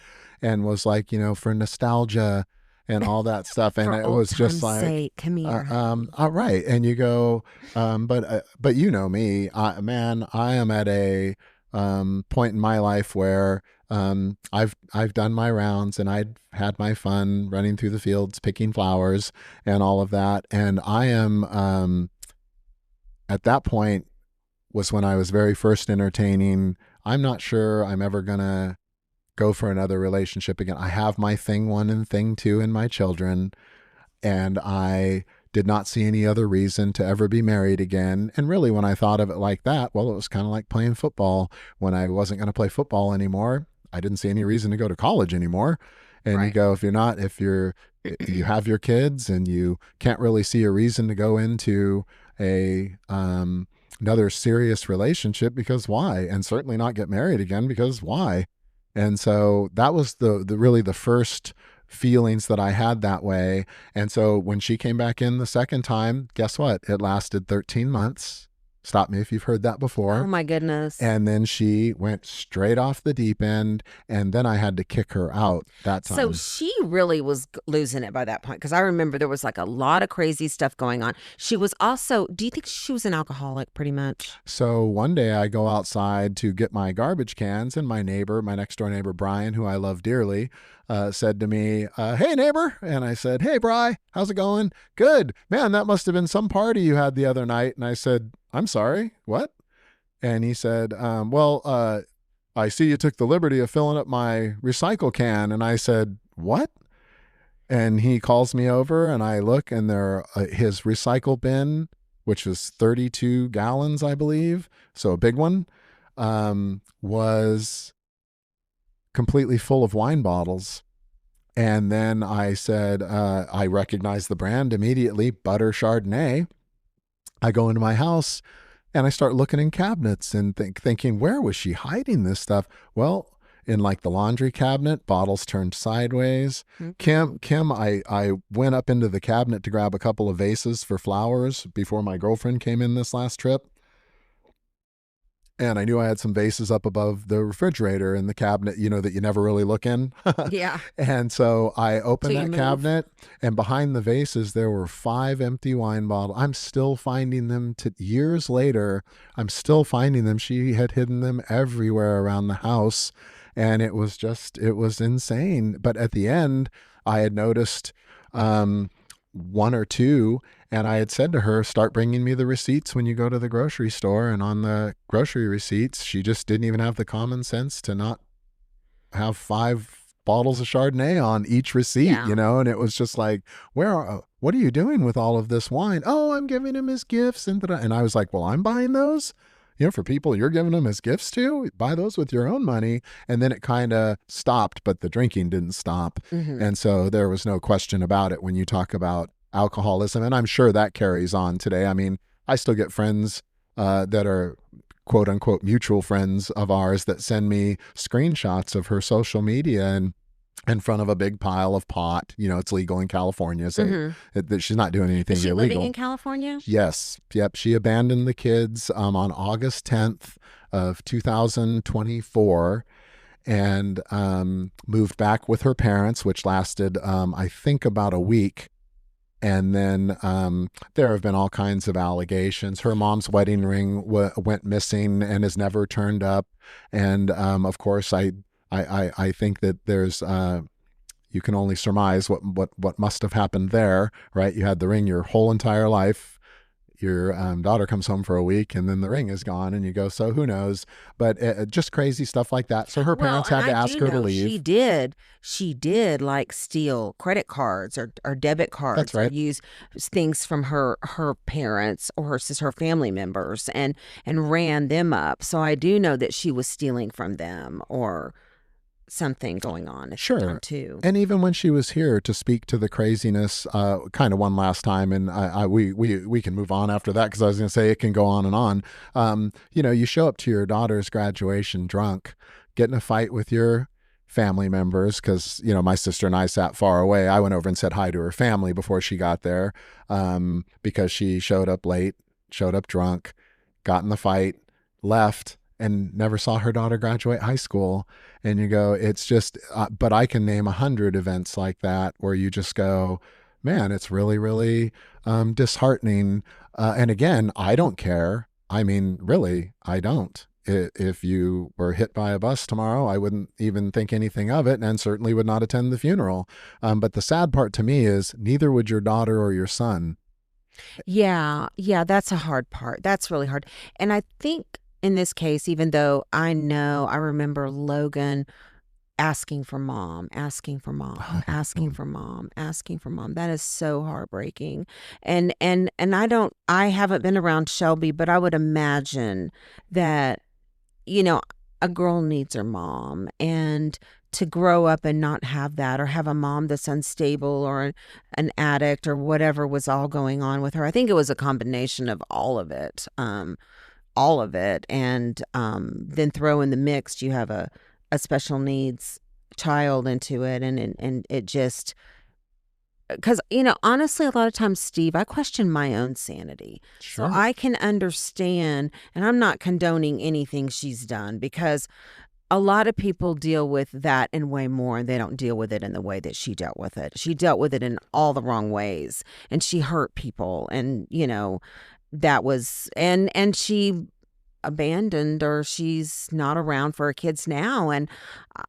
and was like, for nostalgia and all that stuff. And it was just like, sake, come here. All right. And you go, but you know me, I am at a point in my life where I've done my rounds and I'd had my fun running through the fields, picking flowers and all of that. And I am, at that point was when I was very first entertaining. I'm not sure I'm ever going to go for another relationship again. I have my thing one and thing two in my children, and I did not see any other reason to ever be married again. And really, when I thought of it like that, well, it was kind of like playing football. When I wasn't going to play football anymore, I didn't see any reason to go to college anymore. And you go, if you have your kids and you can't really see a reason to go into another serious relationship, because why? And certainly not get married again, because why? And so that was the really the first feelings that I had that way. And so when she came back in the second time, guess what? It lasted 13 months. Stop me if you've heard that before. Oh my goodness. And then she went straight off the deep end, and then I had to kick her out that time. So she really was losing it by that point, because I remember there was like a lot of crazy stuff going on. She was also, do you think she was an alcoholic pretty much? So one day I go outside to get my garbage cans, and my next door neighbor, Brian, who I love dearly, said to me, hey, neighbor. And I said, hey, Bri, how's it going? Good. Man, that must have been some party you had the other night. And I said, I'm sorry, what? And he said, I see you took the liberty of filling up my recycle can. And I said, what? And he calls me over and I look, and there his recycle bin, which was 32 gallons, I believe, so a big one, was completely full of wine bottles. And then I said, I recognized the brand immediately, Butter Chardonnay. I go into my house and I start looking in cabinets and thinking, where was she hiding this stuff? Well, in like the laundry cabinet, bottles turned sideways. Mm-hmm. Kim, I went up into the cabinet to grab a couple of vases for flowers before my girlfriend came in this last trip. And I knew I had some vases up above the refrigerator in the cabinet, that you never really look in. Yeah. And so I opened Till you that move. cabinet, and behind the vases, there were 5 empty wine bottles. I'm still finding them years later. I'm still finding them. She had hidden them everywhere around the house. And it was insane. But at the end, I had noticed one or two, and I had said to her, start bringing me the receipts when you go to the grocery store. And on the grocery receipts, she just didn't even have the common sense to not have 5 bottles of Chardonnay on each receipt, Yeah. and it was just like, what are you doing with all of this wine? Oh, I'm giving him as gifts. And I was like, well, I'm buying those. For people you're giving them as gifts to, buy those with your own money. And then it kind of stopped, but the drinking didn't stop. Mm-hmm. And so there was no question about it when you talk about alcoholism. And I'm sure that carries on today. I mean, I still get friends that are quote unquote mutual friends of ours that send me screenshots of her social media and in front of a big pile of pot. It's legal in California. So that she's not doing anything Is she illegal. living in California? Yes. Yep. She abandoned the kids on August 10th of 2024 and moved back with her parents, which lasted, I think, about a week. And then there have been all kinds of allegations. Her mom's wedding ring went missing and has never turned up. And of course, I think that there's you can only surmise what must have happened there, right? You had the ring your whole entire life. Your daughter comes home for a week and then the ring is gone and you go, so who knows? But just crazy stuff like that. So her parents had to ask her to leave. She did like steal credit cards or debit cards. That's right. Or use things from her parents or her family members and ran them up. So I do know that she was stealing from them or something going on at the time too. And even when she was here to speak to the craziness, kind of one last time, and we can move on after that because I was going to say it can go on and on. You show up to your daughter's graduation drunk, get in a fight with your family members because my sister and I sat far away. I went over and said hi to her family before she got there because she showed up late, showed up drunk, got in the fight, left, and never saw her daughter graduate high school. And you go, it's just, but I can name 100 events like that where you just go, man, it's really, really disheartening. And again, I don't care. I mean, really, I don't. If you were hit by a bus tomorrow, I wouldn't even think anything of it and certainly would not attend the funeral. But the sad part to me is neither would your daughter or your son. Yeah, that's a hard part. That's really hard. And I think in this case, even though I remember Logan asking for mom, asking for mom, asking for mom, asking for mom. That is so heartbreaking. And I haven't been around Shelby, but I would imagine that, a girl needs her mom, and to grow up and not have that, or have a mom that's unstable or an addict or whatever was all going on with her. I think it was a combination of all of it. And then throw in the mix, you have a special needs child into it, and it just, because honestly, a lot of times, Steve, I question my own sanity. Sure. So I can understand, and I'm not condoning anything she's done, because a lot of people deal with that in way more, and they don't deal with it in the way that she dealt with it. She dealt with it in all the wrong ways, and she hurt people, and that was, and she abandoned, or she's not around for her kids now. And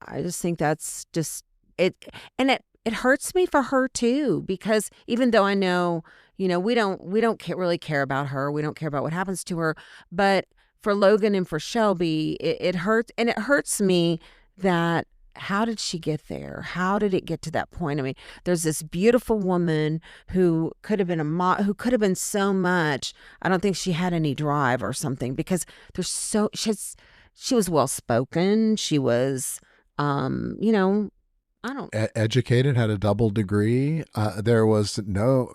I just think that's just it. And it hurts me for her too, because even though I know, we don't really care about her. We don't care about what happens to her. But for Logan and for Shelby, it hurts. And it hurts me that, how did she get there? How did it get to that point? I mean, there's this beautiful woman who could have been who could have been so much. I don't think she had any drive or something, because she was well spoken. She was You know, I don't. Educated, had a double degree. There was no,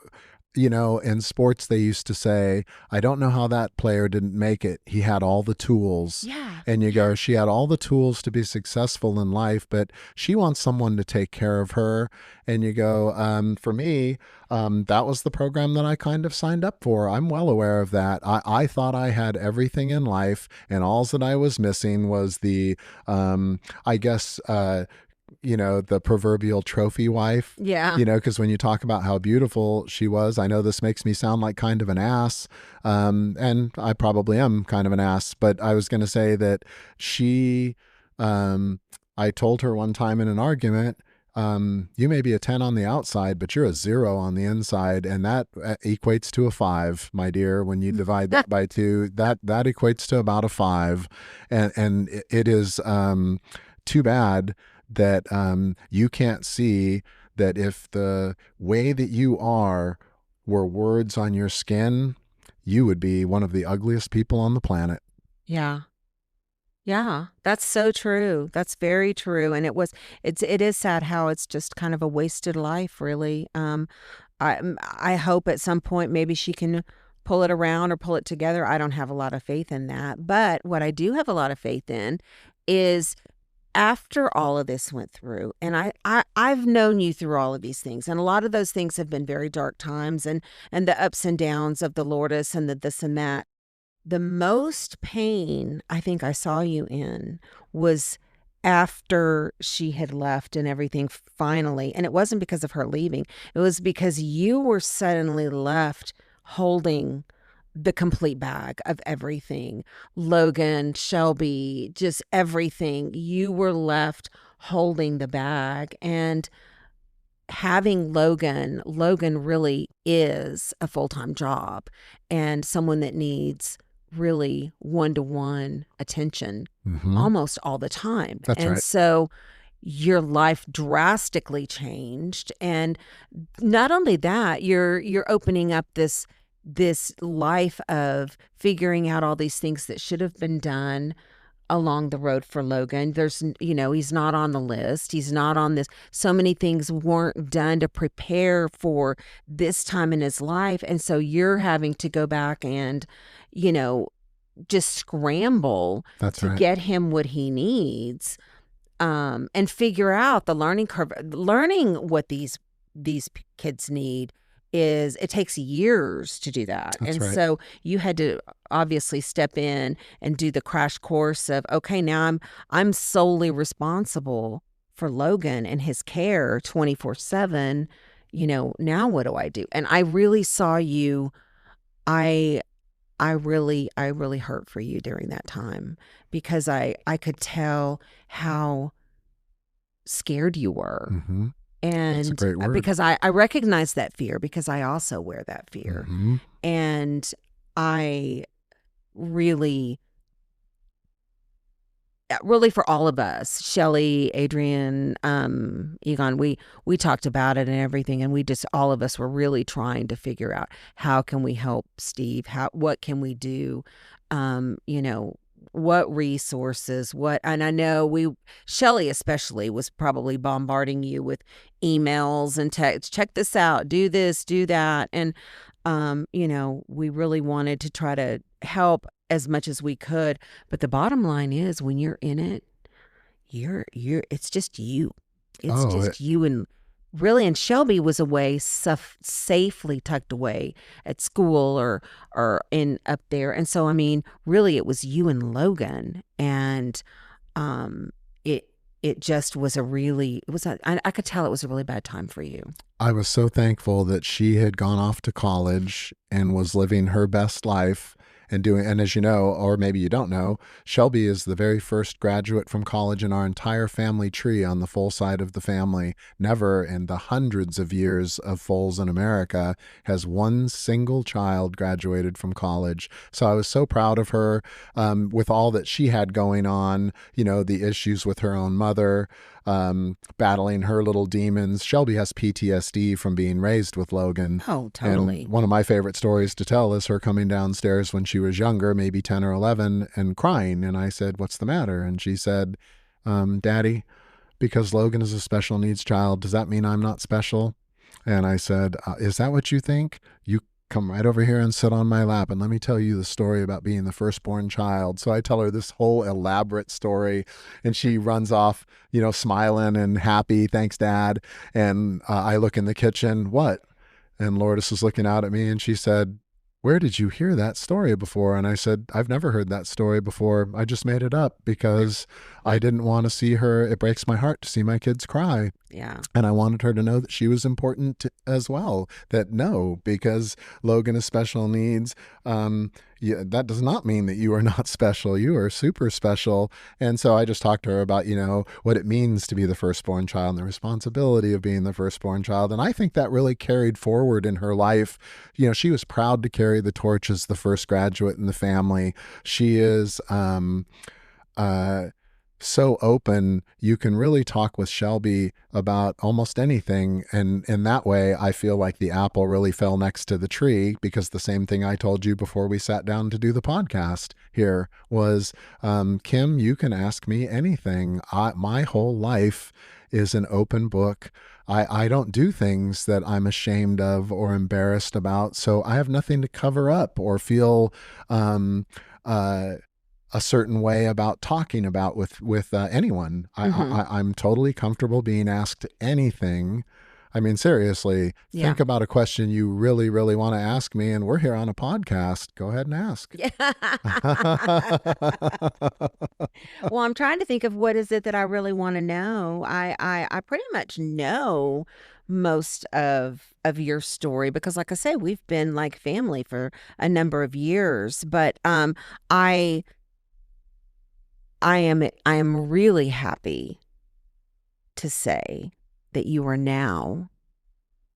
in sports, they used to say, I don't know how that player didn't make it. He had all the tools. Yeah. And you go, she had all the tools to be successful in life, but she wants someone to take care of her. And you go, for me, that was the program that I kind of signed up for. I'm well aware of that. I thought I had everything in life, and all that I was missing was the, I guess, the proverbial trophy wife. Yeah. Because when you talk about how beautiful she was, I know this makes me sound like kind of an ass. And I probably am kind of an ass, but I was going to say that I told her one time in an argument, you may be a 10 on the outside, but you're a 0 on the inside. And that equates to a 5, my dear. When you divide that by 2, that equates to about a 5. And it is too bad that you can't see that if the way that you are were words on your skin, you would be one of the ugliest people on the planet. Yeah. Yeah, that's so true. That's very true. And it is sad how it's just kind of a wasted life, really. I hope at some point maybe she can pull it around or pull it together. I don't have a lot of faith in that. But what I do have a lot of faith in is after all of this went through, and I've known you through all of these things, and a lot of those things have been very dark times and the ups and downs of the Lourdes and the this and that. The most pain I think I saw you in was after she had left and everything finally, and it wasn't because of her leaving. It was because you were suddenly left holding the complete bag of everything. Logan, Shelby, just everything. You were left holding the bag. And having Logan really is a full-time job and someone that needs really one-to-one attention almost all the time. That's right. So your life drastically changed. And not only that, you're opening up this life of figuring out all these things that should have been done along the road for Logan. There's, he's not on the list. He's not on this. So many things weren't done to prepare for this time in his life. And so you're having to go back and, just scramble to get him what he needs, and figure out the learning curve. Learning what these kids need it takes years to do that. So you had to obviously step in and do the crash course of, okay, now I'm solely responsible for Logan and his care 24/7. Now what do I do? And I really saw you. I really hurt for you during that time because I could tell how scared you were. Mm-hmm. And that's a great word. Because I recognize that fear because I also wear that fear. Mm-hmm. And I really for all of us, Shelly, Adrian, Egon, we talked about it and everything. And all of us were really trying to figure out how can we help Steve? What can we do? What resources, and I know Shelly especially was probably bombarding you with emails and texts, check this out, do this, do that. And, we really wanted to try to help as much as we could. But the bottom line is when you're in it, it's just you. It's just you and really, and Shelby was away, safely tucked away at school or in up there. And so, really it was you and Logan. And it just was I could tell it was a really bad time for you. I was so thankful that she had gone off to college and was living her best life. And as you know, or maybe you don't know, Shelby is the very first graduate from college in our entire family tree on the Fohl side of the family. Never in the hundreds of years of Fohls in America has one single child graduated from college. So I was so proud of her with all that she had going on, the issues with her own mother, battling her little demons. Shelby has PTSD from being raised with Logan. Oh, totally. And one of my favorite stories to tell is her coming downstairs when she was younger, maybe 10 or 11, and crying. And I said, "What's the matter?" And she said, "Daddy, because Logan is a special needs child, does that mean I'm not special? And I said, is that what you think? You come right over here and sit on my lap and let me tell you the story about being the firstborn child. So I tell her this whole elaborate story, and she runs off, smiling and happy. Thanks, Dad. And I look in the kitchen. What? And Lourdes was looking out at me, and she said, where did you hear that story before? And I said, I've never heard that story before. I just made it up because I didn't want to see her. It breaks my heart to see my kids cry. Yeah. And I wanted her to know that she was important as well. That no, because Logan is special needs, that does not mean that you are not special. You are super special. And so I just talked to her about, what it means to be the firstborn child and the responsibility of being the firstborn child. And I think that really carried forward in her life. She was proud to carry the torch as the first graduate in the family. She is so open. You can really talk with Shelby about almost anything. And in that way, I feel like the apple really fell next to the tree, because the same thing I told you before we sat down to do the podcast here was, Kim, you can ask me anything. My whole life is an open book. I don't do things that I'm ashamed of or embarrassed about. So I have nothing to cover up or feel, a certain way about talking about with anyone. I'm totally comfortable being asked anything. I mean, seriously, think about a question you really, really want to ask me, and we're here on a podcast. Go ahead and ask. Yeah. Well, I'm trying to think of what is it that I really want to know. I pretty much know most of your story because, like I say, we've been like family for a number of years. But I am really happy to say that you are now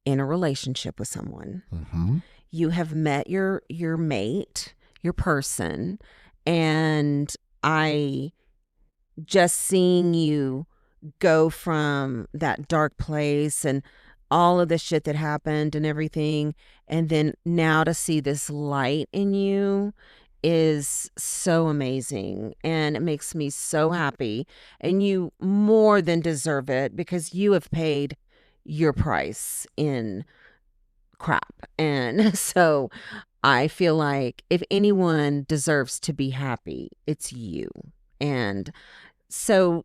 in a relationship with someone. Mm-hmm. You have met your mate, your person, and I just seeing you go from that dark place and all of the shit that happened and everything, and then now to see this light in you is so amazing, and it makes me so happy, and you more than deserve it because you have paid your price in crap. And so I feel like if anyone deserves to be happy, it's you. And so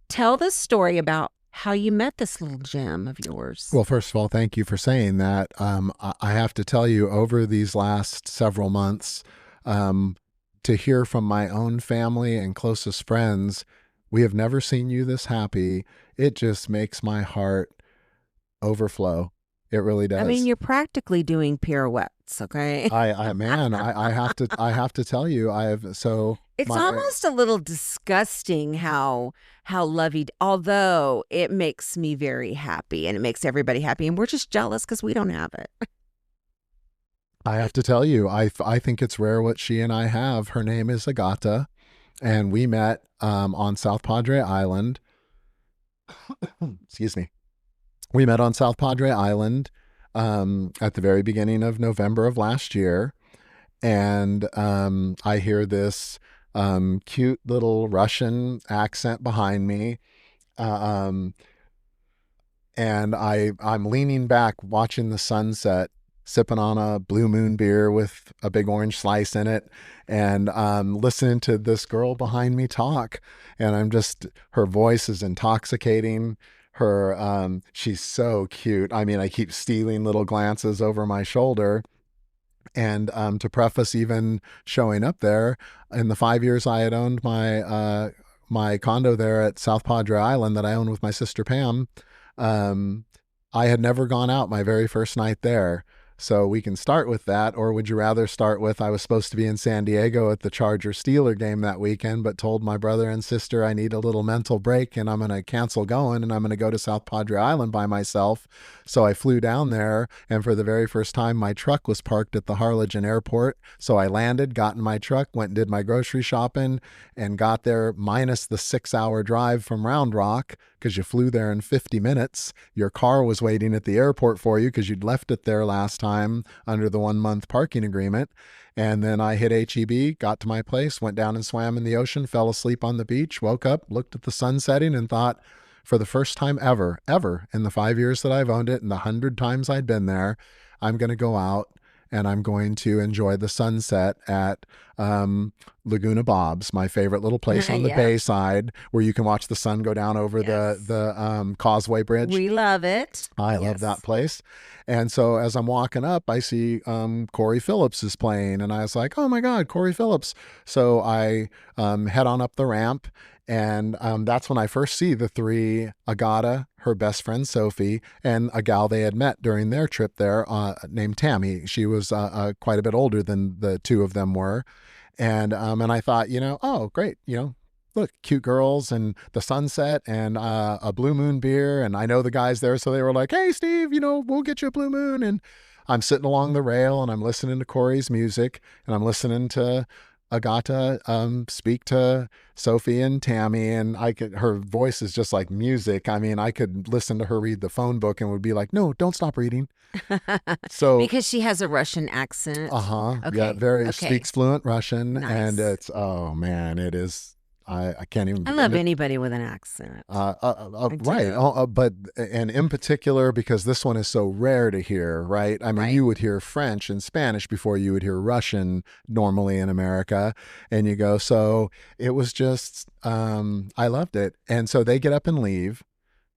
tell the story about how you met this little gem of yours. Well, first of all, thank you for saying that. I have to tell you, over these last several months, to hear from my own family and closest friends, we have never seen you this happy. It just makes my heart overflow. It really does. I mean, you're practically doing pirouettes, okay? I have to tell you, It's almost a little disgusting how lovey, although it makes me very happy and it makes everybody happy, and we're just jealous because we don't have it. I have to tell you, I think it's rare what she and I have. Her name is Agata, and we met on South Padre Island. Excuse me. We met on South Padre Island at the very beginning of November of last year, and I hear this cute little Russian accent behind me, and I'm leaning back watching the sunset, sipping on a Blue Moon beer with a big orange slice in it, and listening to this girl behind me talk. And her voice is intoxicating. She's so cute. I mean, I keep stealing little glances over my shoulder. And to preface even showing up there, in the 5 years I had owned my condo there at South Padre Island that I owned with my sister Pam, I had never gone out my very first night there. So we can start with that, or would you rather start with, I was supposed to be in San Diego at the Charger-Steeler game that weekend, but told my brother and sister I need a little mental break and I'm going to cancel going and I'm going to go to South Padre Island by myself. So I flew down there, and for the very first time, my truck was parked at the Harlingen Airport. So I landed, got in my truck, went and did my grocery shopping, and got there minus the 6-hour drive from Round Rock, because you flew there in 50 minutes. Your car was waiting at the airport for you because you'd left it there last time under the 1-month parking agreement. And then I hit HEB, got to my place, went down and swam in the ocean, fell asleep on the beach, woke up, looked at the sun setting, and thought, for the first time ever in the 5 years that I've owned it and the 100 times I'd been there, I'm going to go out and I'm going to enjoy the sunset at Laguna Bob's, my favorite little place on the Yeah. Bayside, where you can watch the sun go down over Yes. the Causeway Bridge. We love it. I love that place. And so as I'm walking up, I see Corey Phillips is playing, and I was like, oh my God, Corey Phillips. So I head on up the ramp, and that's when I first see the three, Agata, her best friend Sophie, and a gal they had met during their trip there named Tammy. She was quite a bit older than the two of them were. And I thought, oh, great, look, cute girls and the sunset and a Blue Moon beer. And I know the guys there. So they were like, hey, Steve, we'll get you a Blue Moon. And I'm sitting along the rail and I'm listening to Corey's music and I'm listening to Agata speak to Sophie and Tammy, and her voice is just like music. I mean, I could listen to her read the phone book and would be like, no, don't stop reading. So because she has a Russian accent. Okay. Yeah, very speaks fluent Russian. Nice. And it's, oh man, it is. I can't even. I love anybody with an accent. Right. But in particular, because this one is so rare to hear, right? I mean, you would hear French and Spanish before you would hear Russian normally in America. And you go, so it was just, I loved it. And so they get up and leave.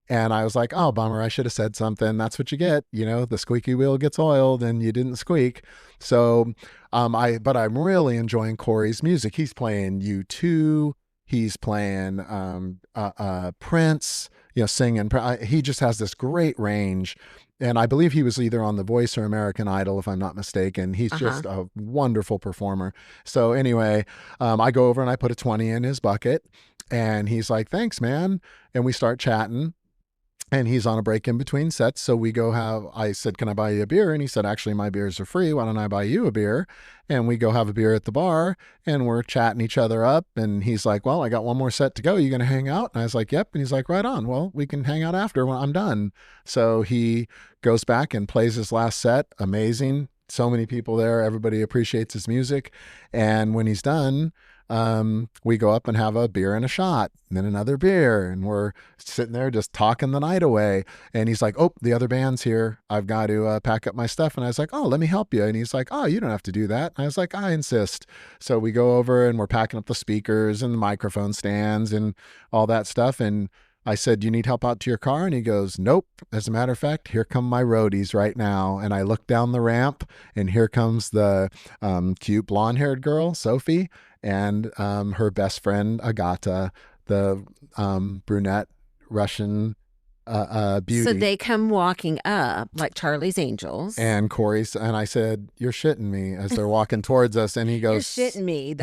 And I was like, oh, bummer, I should have said something. That's what you get. The squeaky wheel gets oiled and you didn't squeak. So, but I'm really enjoying Corey's music. He's playing U2. He's playing Prince, singing. He just has this great range. And I believe he was either on The Voice or American Idol, if I'm not mistaken. He's just a wonderful performer. So anyway, I go over and I put a 20 in his bucket. And he's like, thanks, man. And we start chatting. And he's on a break in between sets. So I said, can I buy you a beer? And he said, actually, my beers are free. Why don't I buy you a beer? And we go have a beer at the bar and we're chatting each other up. And he's like, well, I got one more set to go. You going to hang out? And I was like, yep. And he's like, right on. Well, we can hang out after when I'm done. So he goes back and plays his last set. Amazing. So many people there. Everybody appreciates his music. And when he's done, we go up and have a beer and a shot and then another beer, and we're sitting there just talking the night away. And he's like, oh, the other band's here. I've got to pack up my stuff. And I was like, oh, let me help you. And he's like, oh, you don't have to do that. And I was like, I insist. So we go over and we're packing up the speakers and the microphone stands and all that stuff. And I said, you need help out to your car? And he goes, nope. As a matter of fact, here come my roadies right now. And I look down the ramp and here comes the cute blonde-haired girl, Sophie, and her best friend, Agata, the brunette Russian beauty. So they come walking up like Charlie's Angels. And I said, you're shitting me, as they're walking towards us. And he goes, you're shitting me.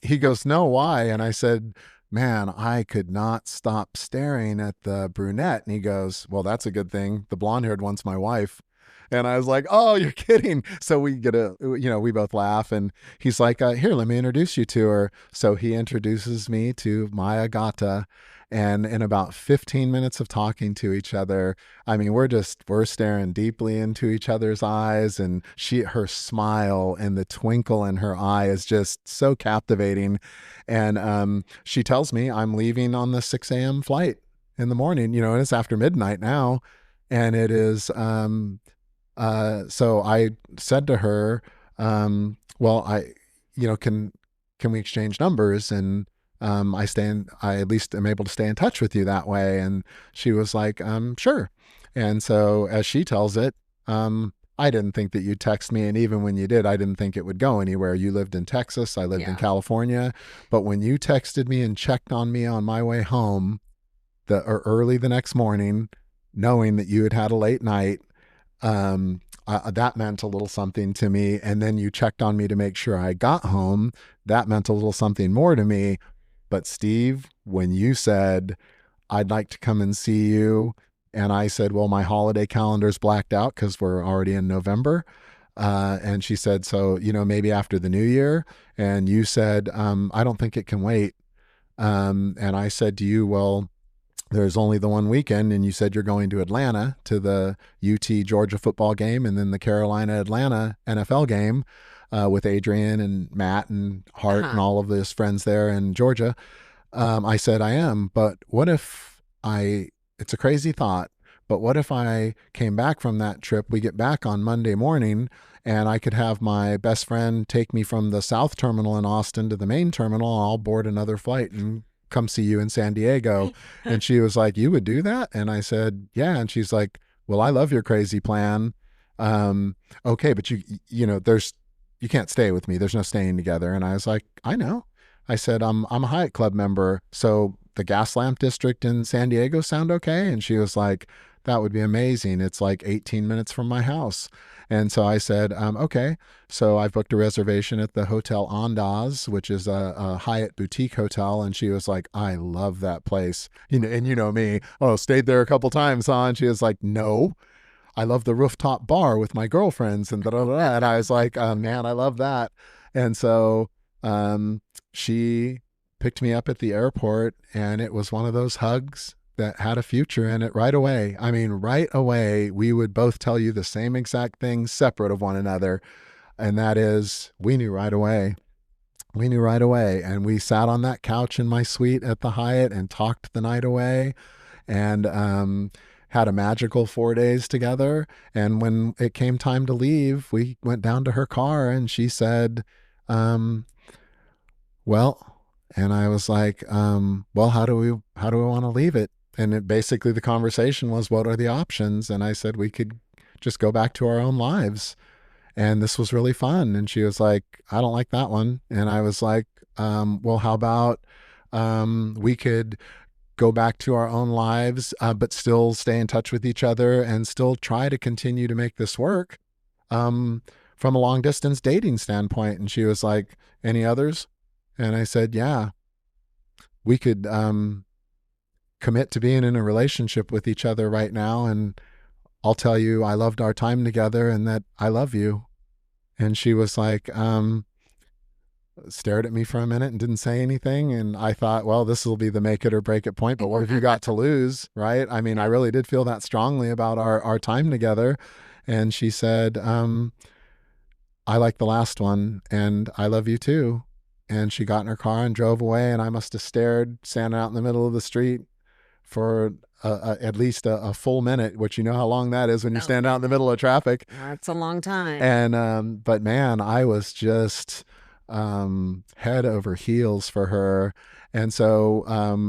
He goes, no, why? And I said, man, I could not stop staring at the brunette. And he goes, well, that's a good thing. The blonde-haired one's my wife. And I was like, oh, you're kidding. So we we both laugh. And he's like, here, let me introduce you to her. So he introduces me to my Agata. And in about 15 minutes of talking to each other, I mean, we're staring deeply into each other's eyes, and her smile and the twinkle in her eye is just so captivating. And she tells me I'm leaving on the 6 a.m. flight in the morning, and it's after midnight now. And it is, so I said to her, well, can we exchange numbers? And I at least am able to stay in touch with you that way. And she was like, sure. And so as she tells it, I didn't think that you'd text me. And even when you did, I didn't think it would go anywhere. You lived in Texas. I lived in California. But when you texted me and checked on me on my way home or early the next morning, knowing that you had had a late night, that meant a little something to me. And then you checked on me to make sure I got home. That meant a little something more to me. But Steve, when you said, I'd like to come and see you, and I said, well, my holiday calendar's blacked out because we're already in November. And she said, so, maybe after the new year. And you said, I don't think it can wait. And I said to you, well, there's only the one weekend. And you said you're going to Atlanta to the UT Georgia football game and then the Carolina Atlanta NFL game. With Adrian and Matt and Hart and all of his friends there in Georgia. I said, I am, but what if I it's a crazy thought, but what if I came back from that trip? We get back on Monday morning and I could have my best friend take me from the South Terminal in Austin to the main terminal. And I'll board another flight and come see you in San Diego. And she was like, you would do that? And I said, yeah. And she's like, well, I love your crazy plan. Okay, but you know, you can't stay with me. There's no staying together. And I was like, I know. I said, I'm a Hyatt Club member. So the Gas Lamp District in San Diego sound okay? And she was like, that would be amazing. It's like 18 minutes from my house. And so I said, okay. So I've booked a reservation at the Hotel Andaz, which is a Hyatt boutique hotel. And she was like, I love that place. You know, and you know me, oh, stayed there a couple times, huh? And she was like, no, I love the rooftop bar with my girlfriends and da-da-da. And I was like, man, I love that. And so she picked me up at the airport, and it was one of those hugs that had a future in it right away. I mean, right away, we would both tell you the same exact things separate of one another. And that is, we knew right away. We knew right away. And we sat on that couch in my suite at the Hyatt and talked the night away, and had a magical 4 days together. And when it came time to leave, we went down to her car and she said, well, and I was like, well, how do we want to leave it? And basically the conversation was, what are the options? And I said, we could just go back to our own lives. And this was really fun. And she was like, I don't like that one. And I was like, well, how about we could go back to our own lives, but still stay in touch with each other and still try to continue to make this work from a long distance dating standpoint. And she was like, any others? And I said, yeah, we could commit to being in a relationship with each other right now. And I'll tell you, I loved our time together and that I love you. And she was like, stared at me for a minute and didn't say anything. And I thought, well, this will be the make it or break it point, but what have you got to lose? Right. I mean, I really did feel that strongly about our time together. And she said, I like the last one and I love you too. And she got in her car and drove away. And I must have stared, standing out in the middle of the street for at least a full minute, which you know how long that is when you stand out in the middle of traffic. That's a long time. And, but man, I was just head over heels for her. And so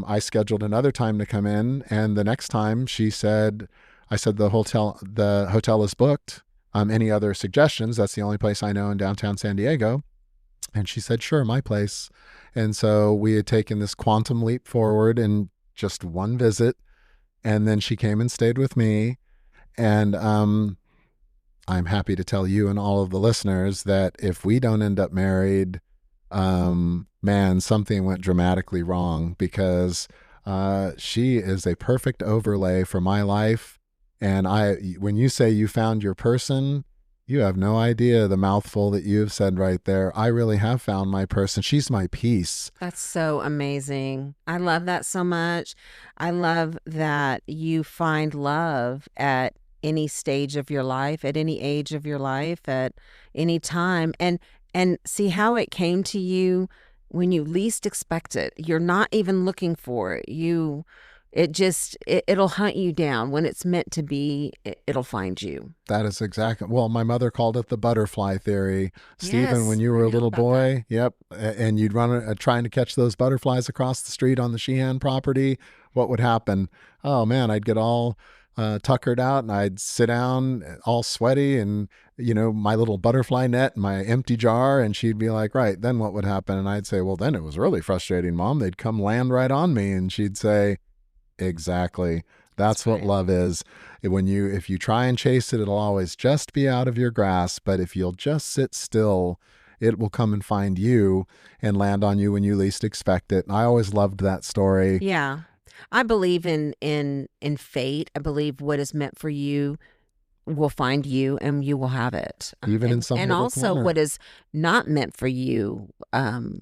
I scheduled another time to come in. And the next time I said, the hotel is booked. Any other suggestions? That's the only place I know in downtown San Diego. And she said, sure, my place. And so we had taken this quantum leap forward in just one visit. And then she came and stayed with me. And I'm happy to tell you and all of the listeners that if we don't end up married, man, something went dramatically wrong, because she is a perfect overlay for my life. And when you say you found your person, you have no idea the mouthful that you've said right there. I really have found my person. She's my peace. That's so amazing. I love that so much. I love that you find love at any stage of your life, at any age of your life, at any time, and see how it came to you when you least expect it. You're not even looking for it. It'll hunt you down. When it's meant to be, it'll find you. That is exactly. Well, my mother called it the butterfly theory. Stephen, Yes, when you were I a know little about boy, yep, and you'd run trying to catch those butterflies across the street on the Sheehan property, what would happen? Oh man, I'd get all tuckered out and I'd sit down all sweaty and, you know, my little butterfly net and my empty jar. And she'd be like, right, then what would happen? And I'd say, well, then it was really frustrating, Mom. They'd come land right on me. And she'd say, exactly. That's what love is. If you try and chase it, it'll always just be out of your grasp. But if you'll just sit still, it will come and find you and land on you when you least expect it. And I always loved that story. Yeah. I believe in fate. I believe what is meant for you will find you and you will have it. Even in some and little also corner. what is not meant for you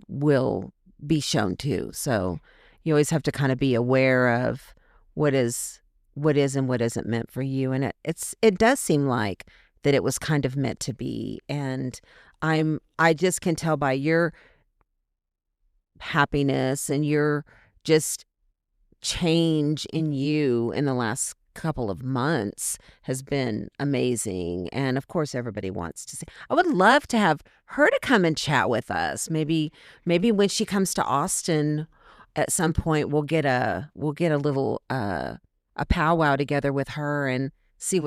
will be shown too. So you always have to kind of be aware of what is and what isn't meant for you. And it does seem like that it was kind of meant to be. And I just can tell by your happiness and your just change in you in the last couple of months has been amazing. And of course, everybody wants to see. I would love to have her to come and chat with us. Maybe when she comes to Austin at some point, we'll get a little a powwow together with her and see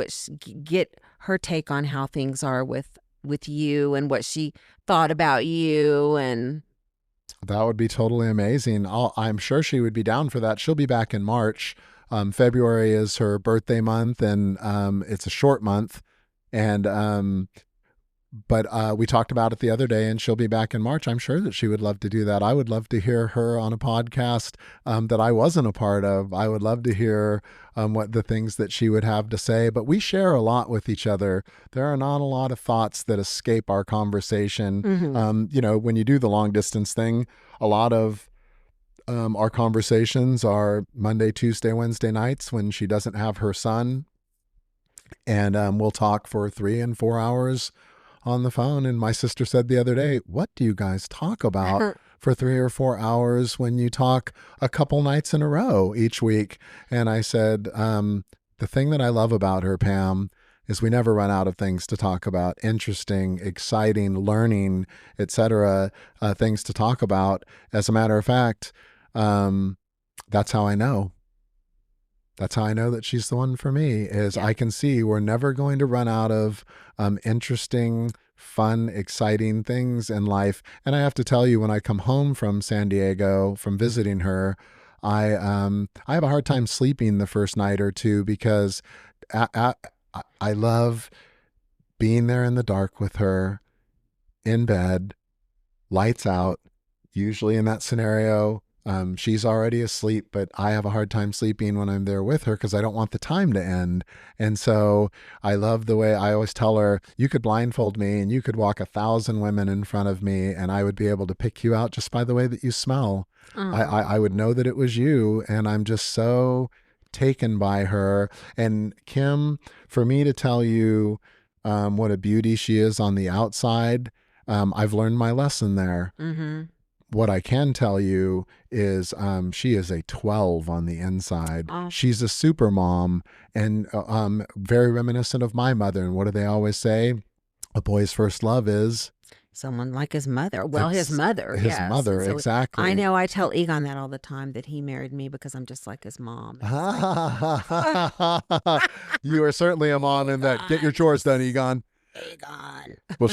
get her take on how things are with you and what she thought about you. And that would be totally amazing. I'm sure she would be down for that. She'll be back in March. February is her birthday month, and it's a short month. And but we talked about it the other day, and she'll be back in March. I'm sure that she would love to do that. I would love to hear her on a podcast that I wasn't a part of. I would love to hear what the things that she would have to say. But we share a lot with each other. There are not a lot of thoughts that escape our conversation. When you do the long distance thing, a lot of our conversations are Monday, Tuesday, Wednesday nights when she doesn't have her son. And we'll talk for 3 and 4 hours on the phone. And my sister said the other day, what do you guys talk about for 3 or 4 hours when you talk a couple nights in a row each week? And I said, the thing that I love about her, Pam, is we never run out of things to talk about, interesting, exciting, learning, etc., things to talk about. As a matter of fact, that's how I know. That's how I know that she's the one for me, is I can see we're never going to run out of interesting, fun, exciting things in life. And I have to tell you, when I come home from San Diego, from visiting her, I have a hard time sleeping the first night or two because I love being there in the dark with her, in bed, lights out. Usually in that scenario, she's already asleep, but I have a hard time sleeping when I'm there with her because I don't want the time to end. And so I love the way I always tell her, you could blindfold me and you could walk 1,000 women in front of me and I would be able to pick you out just by the way that you smell. I would know that it was you, and I'm just so taken by her. And Kim, for me to tell you what a beauty she is on the outside, I've learned my lesson there. What I can tell you is she is a 12 on the inside. She's a super mom, and very reminiscent of my mother. And what do they always say? A boy's first love is someone like his mother. Well, his mother. His mother, so exactly. I know. I tell Egon that all the time, that he married me because I'm just like his mom. You are certainly a mom in that. Get your chores done, Egon. Well,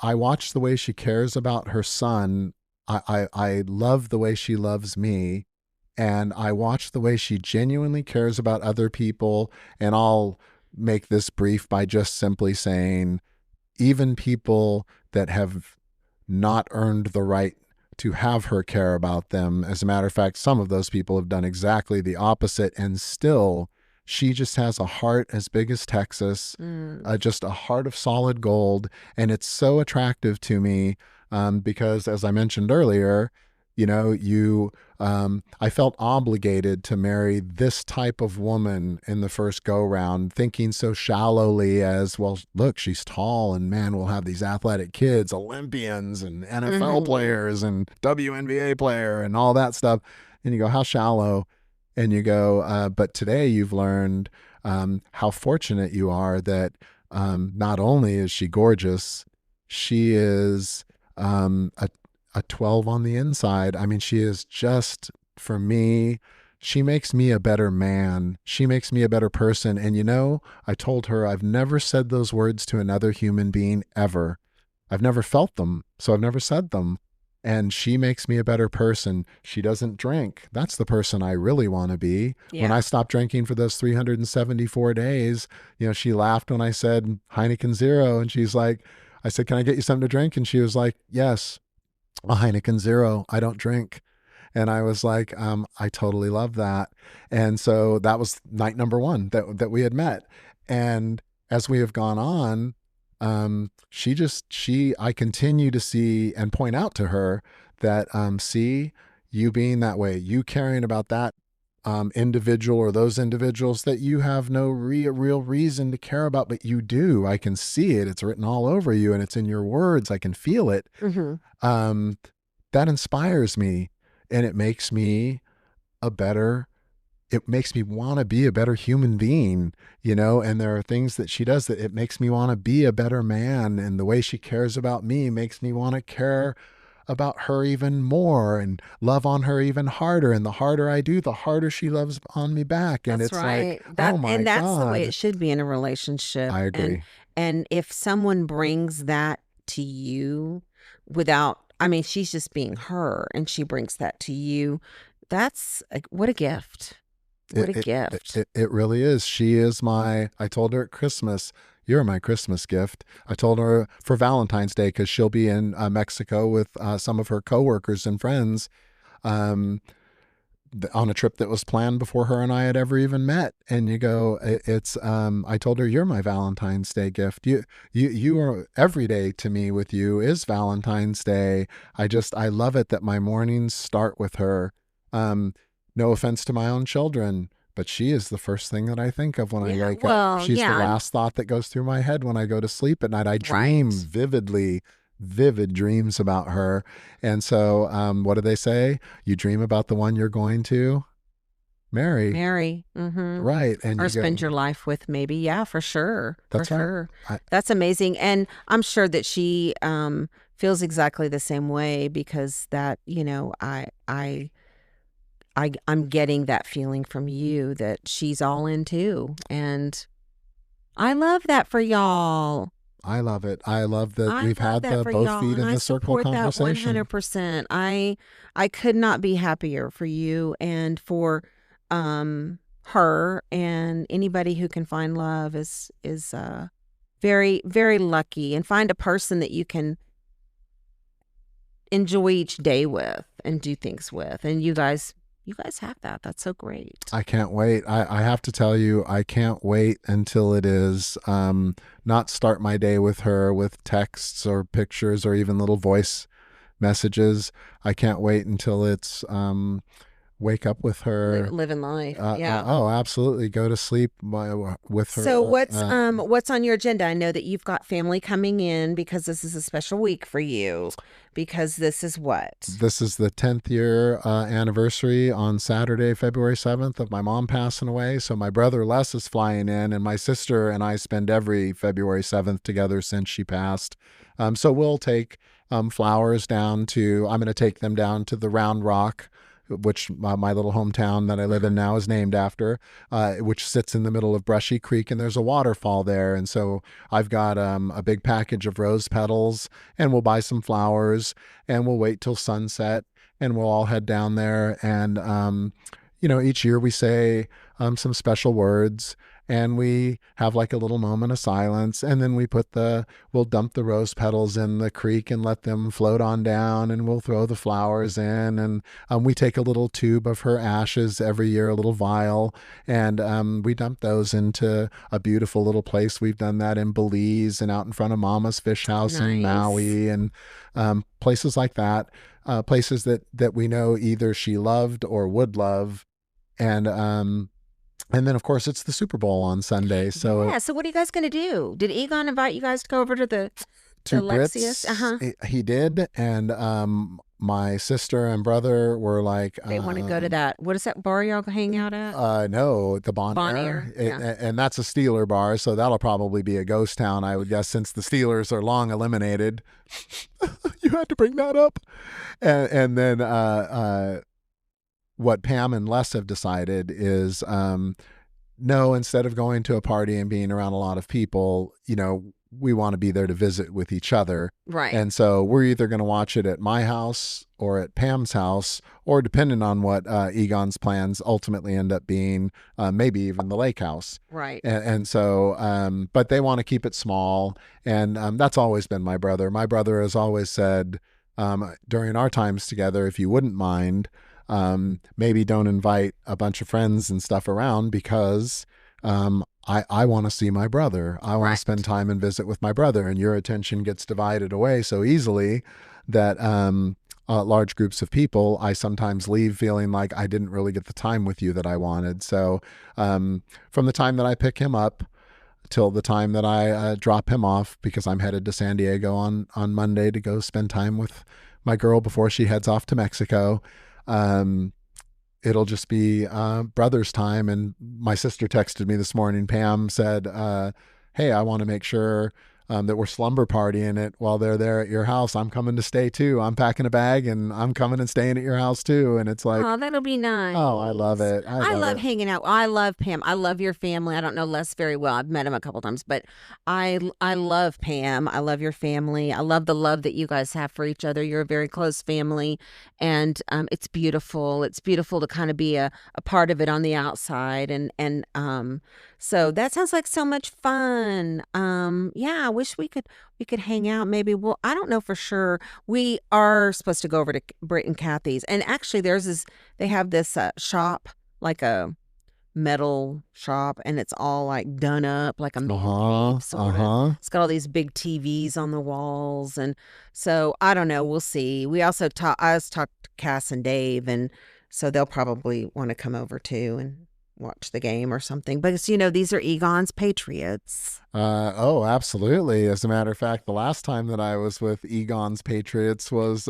I watch the way she cares about her son. I love the way she loves me, and I watch the way she genuinely cares about other people. And I'll make this brief by just simply saying, even people that have not earned the right to have her care about them. As a matter of fact, some of those people have done exactly the opposite, and still she just has a heart as big as Texas, just a heart of solid gold. And it's so attractive to me because, as I mentioned earlier, I felt obligated to marry this type of woman in the first go round, thinking so shallowly as, well, look, she's tall and man, we'll have these athletic kids, Olympians and NFL players and WNBA player and all that stuff. And you go, how shallow? And you go, but today you've learned how fortunate you are that not only is she gorgeous, she is a 12 on the inside. I mean, she is just, for me, she makes me a better man. She makes me a better person. And I told her I've never said those words to another human being ever. I've never felt them, so I've never said them. And she makes me a better person. She doesn't drink. That's the person I really want to be. Yeah. When I stopped drinking for those 374 days, she laughed when I said Heineken Zero. And she's like, I said, can I get you something to drink? And she was like, yes, a Heineken Zero. I don't drink. And I was like, I totally love that. And so that was night number 1 that we had met. And as we have gone on, I continue to see and point out to her that, see, you being that way, you caring about that individual or those individuals that you have no real reason to care about, but you do. I can see it. It's written all over you and it's in your words. I can feel it. That inspires me, and it makes me a better, it makes me want to be a better human being, and there are things that she does that it makes me want to be a better man. And the way she cares about me makes me want to care about her even more and love on her even harder. And the harder I do, the harder she loves on me back. And That's it's right. like, That oh my and that's the way God. it should be in a relationship. I agree. And if someone brings that to you without, I mean, she's just being her and she brings that to you, that's like, what a gift. What a gift. It really is. She is I told her at Christmas, you're my Christmas gift. I told her for Valentine's Day, because she'll be in Mexico with some of her coworkers and friends um, on a trip that was planned before her and I had ever even met. And you go, I told her, you're my Valentine's Day gift. You are every day to me with you is Valentine's Day. I love it that my mornings start with her. No offense to my own children, but she is the first thing that I think of when I wake up. She's the last thought that goes through my head when I go to sleep at night. I dream vivid dreams about her. And so what do they say? You dream about the one you're going to marry. Mm-hmm. Right. And or spend your life with, maybe. Yeah, for sure. That's for sure. That's amazing. And I'm sure that she feels exactly the same way, because that, I'm getting that feeling from you that she's all in too. And I love that for y'all. I love it. I love that we've had the both feet in the circle conversation. That 100%. I could not be happier for you and for her, and anybody who can find love is very, very lucky, and find a person that you can enjoy each day with and do things with. And you guys have that. That's so great. I can't wait. I have to tell you, I can't wait until it is not start my day with her with texts or pictures or even little voice messages. I can't wait until it's wake up with her, living life. Oh, absolutely. Go to sleep with her. So what's on your agenda? I know that you've got family coming in, because this is a special week for you, because this is the 10th year anniversary on Saturday, February 7th, of my mom passing away. So my brother Les is flying in, and my sister and I spend every February 7th together since she passed. So we'll take flowers down to, I'm going to take them down to the Round Rock, which my little hometown that I live in now is named after, which sits in the middle of Brushy Creek, and there's a waterfall there. And so I've got a big package of rose petals, and we'll buy some flowers, and we'll wait till sunset, and we'll all head down there. And, each year we say some special words, and we have like a little moment of silence, and then we'll dump the rose petals in the creek and let them float on down, and we'll throw the flowers in, and we take a little tube of her ashes every year, a little vial, and we dump those into a beautiful little place. We've done that in Belize and out in front of Mama's Fish House in Maui, and places like that, places that we know either she loved or would love. And then, of course, it's the Super Bowl on Sunday. So So what are you guys going to do? Did Egon invite you guys to go over to the Lexius? He did. And my sister and brother were like... They want to go to that. What is that bar y'all hang out at? No, the Bon Air. And that's a Steeler bar, so that'll probably be a ghost town, I would guess, since the Steelers are long eliminated. You had to bring that up. And then... what Pam and Les have decided is, no, instead of going to a party and being around a lot of people, we want to be there to visit with each other. Right. And so we're either going to watch it at my house or at Pam's house, or depending on what Egon's plans ultimately end up being, maybe even the lake house. Right. And so, but they want to keep it small. And that's always been my brother. My brother has always said, during our times together, if you wouldn't mind, maybe don't invite a bunch of friends and stuff around, because I want to see my brother. I want to spend time and visit with my brother, and your attention gets divided away so easily that large groups of people, I sometimes leave feeling like I didn't really get the time with you that I wanted. So from the time that I pick him up till the time that I drop him off, because I'm headed to San Diego on Monday to go spend time with my girl before she heads off to Mexico, it'll just be brother's time. And my sister texted me this morning. Pam said, hey, I want to make sure that we're slumber partying it while they're there at your house. I'm coming to stay too. I'm packing a bag and I'm coming and staying at your house too. And it's like, Oh, that'll be nice. oh, I love it. I love it. hanging out. I love Pam. I love your family. I don't know Les very well. I've met him a couple times, but I love Pam. I love your family. I love the love that you guys have for each other. You're a very close family, and it's beautiful. It's beautiful to kind of be a part of it on the outside, and so that sounds like so much fun. Yeah, I wish we could hang out. Maybe I don't know for sure. We are supposed to go over to Britt and Kathy's, and actually they have this shop, like a metal shop, and it's all like done up like a man cave sort of. It's got all these big TVs on the walls, and so I don't know. We'll see. We also I was talked to Cass and Dave, and so they'll probably want to come over too and watch the game or something. But these are Egon's Patriots. Oh, absolutely. As a matter of fact, the last time that I was with Egon's Patriots was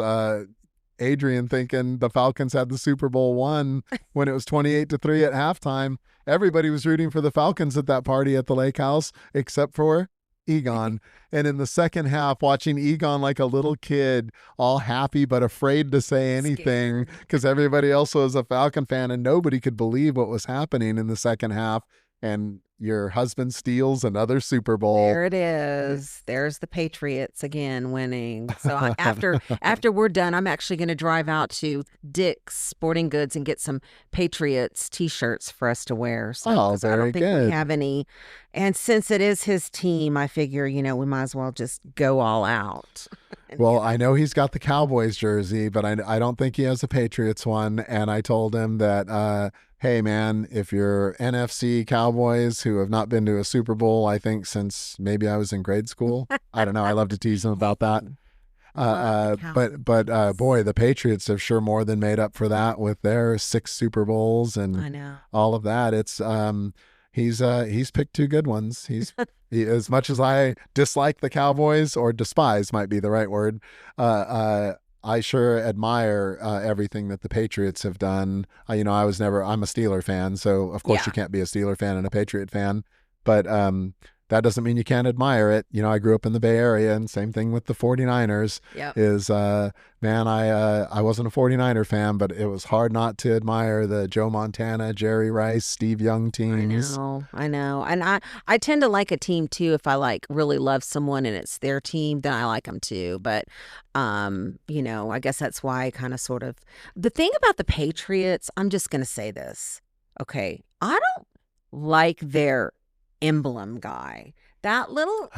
Adrian thinking the Falcons had the Super Bowl won when it was 28-3 at halftime. Everybody was rooting for the Falcons at that party at the lake house, except for Egon. And in the second half, watching Egon like a little kid, all happy but afraid to say anything because everybody else was a Falcon fan and nobody could believe what was happening in the second half. And your husband steals another Super Bowl. There it is. There's the Patriots again winning. So after we're done, I'm actually going to drive out to Dick's Sporting Goods and get some Patriots T-shirts for us to wear. So, very I don't think good. we have any. And since it is his team, I figure, we might as well just go all out. Well, I know he's got the Cowboys jersey, but I don't think he has a Patriots one. And I told him that, hey, man, if you're NFC Cowboys who have not been to a Super Bowl, I think since maybe I was in grade school. I don't know. I love to tease him about that. But boy, the Patriots have sure more than made up for that with their 6 Super Bowls and I know. all of that. It's he's picked 2 good ones. As much as I dislike the Cowboys, or despise might be the right word, I sure admire everything that the Patriots have done. I'm a Steeler fan, so of course you can't be a Steeler fan and a Patriot fan, but that doesn't mean you can't admire it. I grew up in the Bay Area, and same thing with the 49ers. Is man, I wasn't a 49er fan, but it was hard not to admire the Joe Montana, Jerry Rice, Steve Young teams. I know. And I tend to like a team too. If I really love someone and it's their team, then I like them too. But I guess that's why I kind of sort of, the thing about the Patriots, I'm just going to say this. Okay. I don't like their emblem guy. That little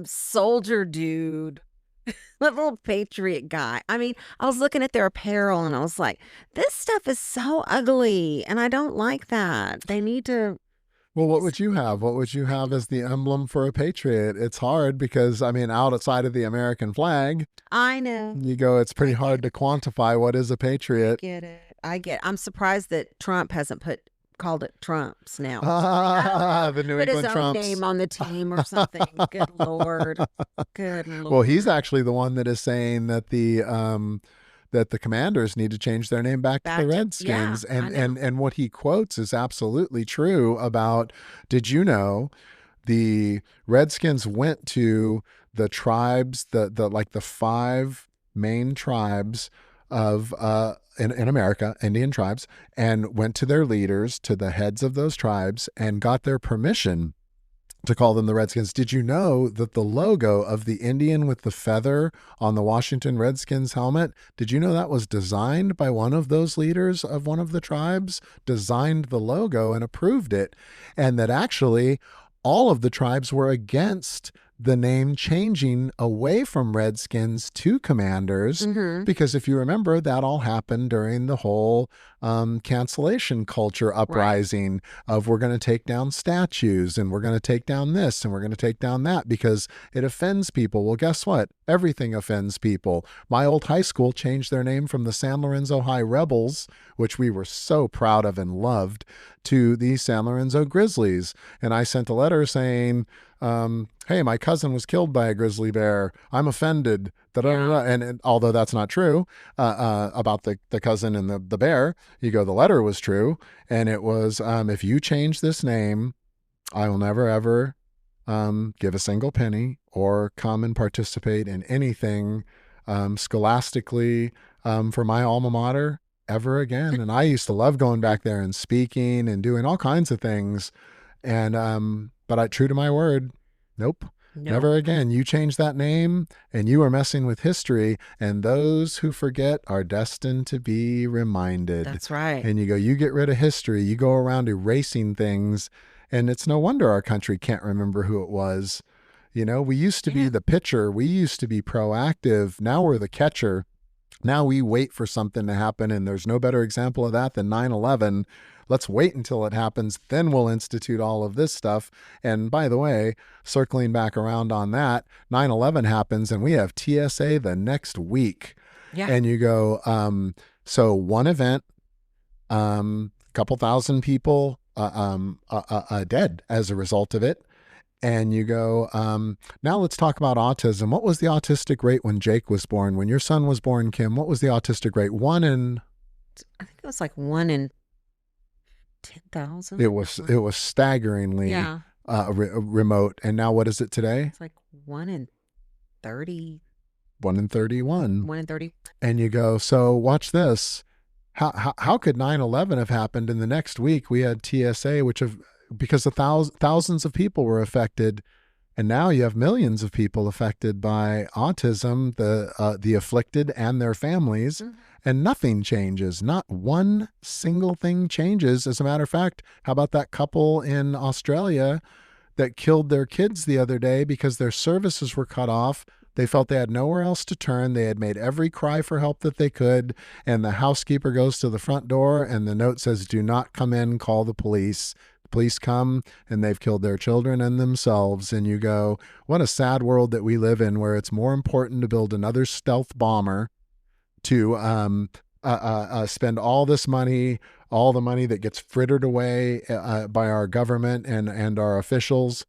soldier dude, that little patriot guy. I mean, I was looking at their apparel and I was like, this stuff is so ugly and I don't like that. They need to. Well, what would you have? What would you have as the emblem for a patriot? It's hard because, outside of the American flag, I know. It's pretty hard to quantify what is a patriot. I get it. I'm surprised that Trump hasn't called it Trumps now. The New England Trumps. Trumps. Put his own name on the team or something. Good Lord. Good Lord. Well, he's actually the one that is saying that the Commanders need to change their name back to the Redskins. And what he quotes is absolutely true about, did you know the Redskins went to the tribes, the 5 main tribes of in America, Indian tribes, and went to their leaders, to the heads of those tribes, and got their permission to call them the Redskins. Did you know that the logo of the Indian with the feather on the Washington Redskins helmet, did you know that was designed by one of those leaders of one of the tribes, designed the logo and approved it, and that actually all of the tribes were against the name changing away from Redskins to Commanders, because if you remember, that all happened during the whole cancellation culture uprising of we're going to take down statues and we're going to take down this and we're going to take down that because it offends people. Well, guess what? Everything offends people. My old high school changed their name from the San Lorenzo High Rebels, which we were so proud of and loved, to the San Lorenzo Grizzlies. And I sent a letter saying, Hey, my cousin was killed by a grizzly bear. I'm offended. Da-da-da-da. And although that's not true about the cousin and the bear, you go, the letter was true. And it was, if you change this name, I will never, ever give a single penny or come and participate in anything scholastically for my alma mater ever again. And I used to love going back there and speaking and doing all kinds of things. And but I, true to my word, nope. No. Never again. You change that name and you are messing with history, and those who forget are destined to be reminded. That's right. And you go, you get rid of history, you go around erasing things, and it's no wonder our country can't remember who it was. You know, we used to be the pitcher, we used to be proactive. Now we're the catcher. Now we wait for something to happen, and there's no better example of that than 9/11. Let's wait until it happens, then we'll institute all of this stuff. And by the way, circling back around on that, 9/11 happens and we have TSA the next week. Yeah. And you go, so one event, couple thousand people dead as a result of it. And you go, now let's talk about autism. What was the autistic rate when Jake was born? When your son was born, Kim, what was the autistic rate? I think it was like 1 in 10,000. It was staggeringly remote. And now what is it today? It's like 1 in 30. 1 in 31. 1 in 30. And you go, so watch this. How could 9/11 have happened? In the next week, we had TSA, because thousands of people were affected. And now you have millions of people affected by autism, the afflicted and their families, and nothing changes. Not one single thing changes. As a matter of fact, how about that couple in Australia that killed their kids the other day because their services were cut off? They felt they had nowhere else to turn. They had made every cry for help that they could. And the housekeeper goes to the front door and the note says, "Do not come in, call the police." Police come and they've killed their children and themselves. And you go, what a sad world that we live in, where it's more important to build another stealth bomber to spend all this money, all the money that gets frittered away by our government and our officials,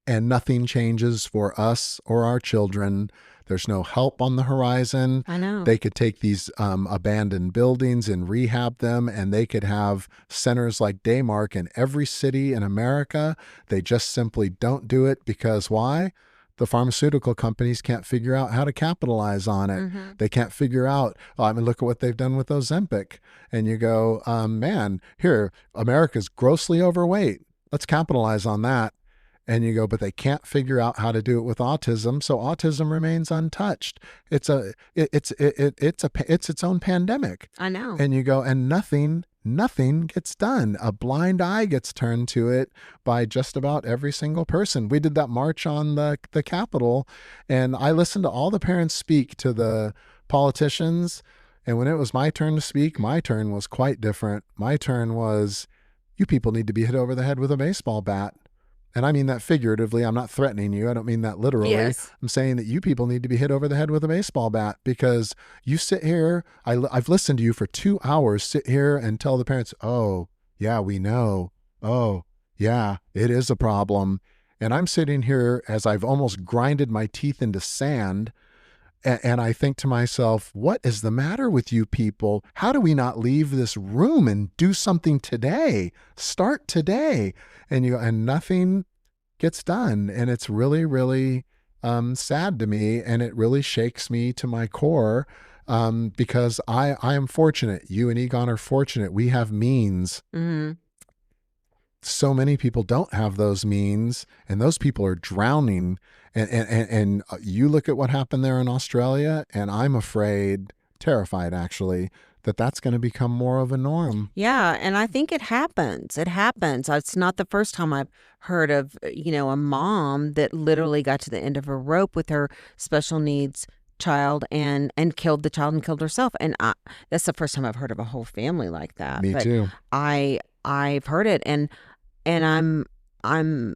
and nothing changes for us or our children. There's no help on the horizon. I know. They could take these abandoned buildings and rehab them, and they could have centers like Daymark in every city in America. They just simply don't do it because why? The pharmaceutical companies can't figure out how to capitalize on it. They can't figure out, look at what they've done with Ozempic. And you go, man, here, America's grossly overweight. Let's capitalize on that. And you go, but they can't figure out how to do it with autism, so autism remains untouched. It's its own pandemic. I know. And you go, and nothing gets done. A blind eye gets turned to it by just about every single person. We did that march on the Capitol, and I listened to all the parents speak to the politicians. And when it was my turn to speak, my turn was quite different. My turn was, you people need to be hit over the head with a baseball bat. And I mean that figuratively. I'm not threatening you. I don't mean that literally. Yes. I'm saying that you people need to be hit over the head with a baseball bat, because you sit here. I've listened to you for 2 hours sit here and tell the parents, oh, yeah, we know. Oh, yeah, it is a problem. And I'm sitting here as I've almost grinded my teeth into sand. And I think to myself, what is the matter with you people? How do we not leave this room and do something today? Start today. And nothing gets done. And it's really, really sad to me. And it really shakes me to my core because I am fortunate. You and Egon are fortunate. We have means. So many people don't have those means, and those people are drowning. And you look at what happened there in Australia, and I'm afraid, terrified actually, that that's going to become more of a norm. Yeah, and I think it happens. It happens. It's not the first time I've heard of, a mom that literally got to the end of her rope with her special needs child and killed the child and killed herself. And that's the first time I've heard of a whole family like that. Me too. I've heard it, and I'm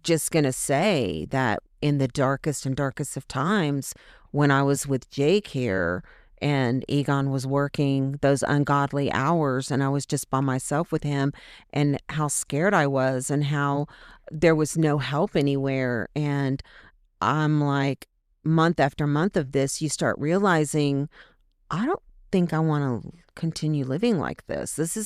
just going to say that in the darkest and darkest of times, when I was with Jake here and Egon was working those ungodly hours, and I was just by myself with him, and how scared I was, and how there was no help anywhere. And I'm like, month after month of this, you start realizing, I don't think I want to continue living like this. This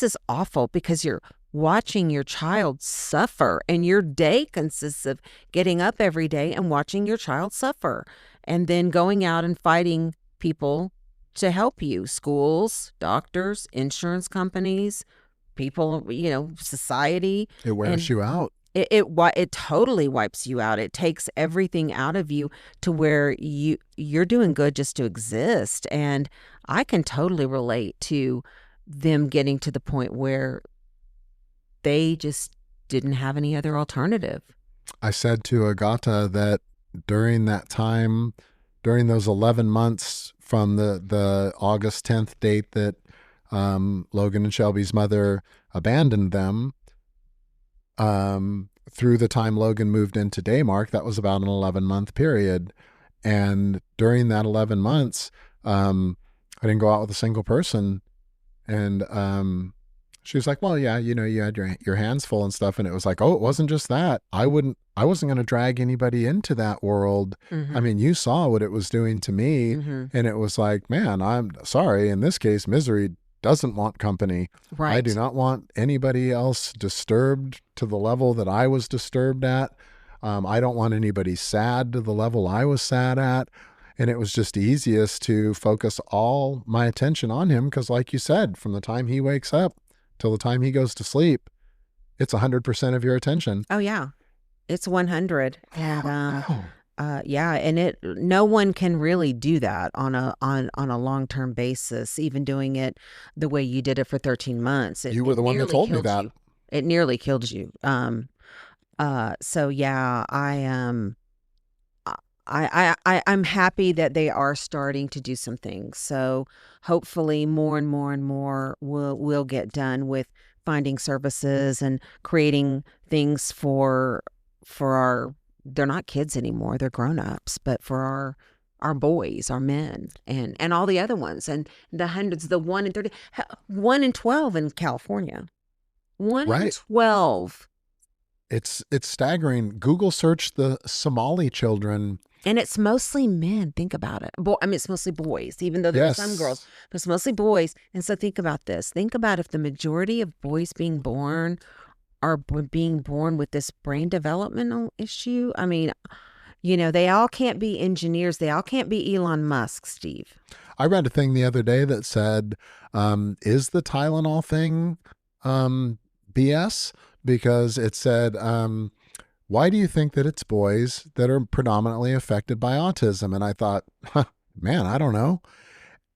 is awful, because you're watching your child suffer, and your day consists of getting up every day and watching your child suffer, and then going out and fighting people to help you, schools, doctors, insurance companies, people, society. It wears you out. It totally wipes you out. It takes everything out of you to where you're doing good just to exist. And I can totally relate to them getting to the point where they just didn't have any other alternative. I said to Agata that during that time, during those 11 months from the August 10th date that Logan and Shelby's mother abandoned them, through the time Logan moved into Daymark, that was about an 11-month period. And during that 11 months, I didn't go out with a single person. And she was like, well, yeah, you had your hands full and stuff. And it was like, oh, it wasn't just that. I wasn't going to drag anybody into that world. Mm-hmm. I mean, you saw what it was doing to me. Mm-hmm. And it was like, man, I'm sorry. In this case, misery doesn't want company. Right. I do not want anybody else disturbed to the level that I was disturbed at. I don't want anybody sad to the level I was sad at. And it was just easiest to focus all my attention on him, because like you said, from the time he wakes up till the time he goes to sleep, it's 100% of your attention. Oh yeah, it's 100. And yeah, and no one can really do that on a long-term basis, even doing it the way you did it for 13 months. You were the one that told me that. It nearly killed you. So yeah, I'm happy that they are starting to do some things. So hopefully more and more and more will get done with finding services and creating things for our, they're not kids anymore, they're grown-ups, but for our boys, our men, and all the other ones, and the hundreds, the 1 in 30, 1 in 12 in California. 1 in 12. It's staggering. Google search the Somali children. And it's mostly men. Think about it. It's mostly boys, even though there are some girls, but it's mostly boys. And so think about this. Think about if the majority of boys being born are being born with this brain developmental issue. I mean, they all can't be engineers. They all can't be Elon Musk, Steve. I read a thing the other day that said, is the Tylenol thing BS? Because it said, why do you think that it's boys that are predominantly affected by autism? And I thought, man, I don't know.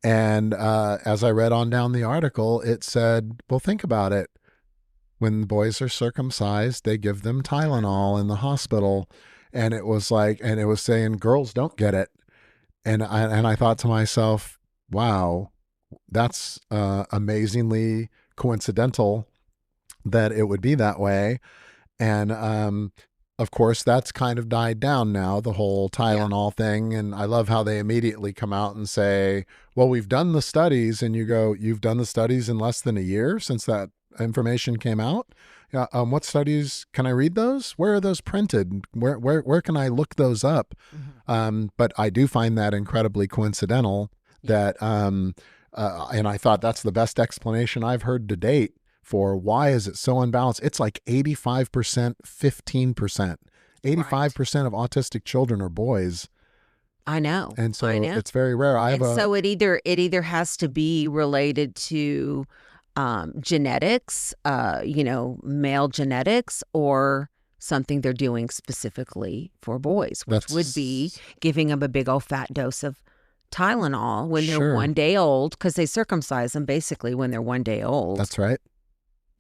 And as I read on down the article, it said, well, think about it. When the boys are circumcised, they give them Tylenol in the hospital. And it was like, and it was saying girls don't get it. And I thought to myself, wow, that's amazingly coincidental that it would be that way. And of course, that's kind of died down now, the whole Tylenol thing. And I love how they immediately come out and say, well, we've done the studies. And you go, you've done the studies in less than a year since that information came out? Yeah. What studies? Can I read those? Where are those printed? Where can I look those up? Mm-hmm. But I do find that incredibly coincidental that, and I thought that's the best explanation I've heard to date for why is it so unbalanced. It's like 85%, 15%. 85% of autistic children are boys. I know. And so it's very rare. So it either has to be related to genetics, male genetics, or something they're doing specifically for boys, which would be giving them a big old fat dose of Tylenol when they're 1 day old, because they circumcise them basically when they're 1 day old. That's right.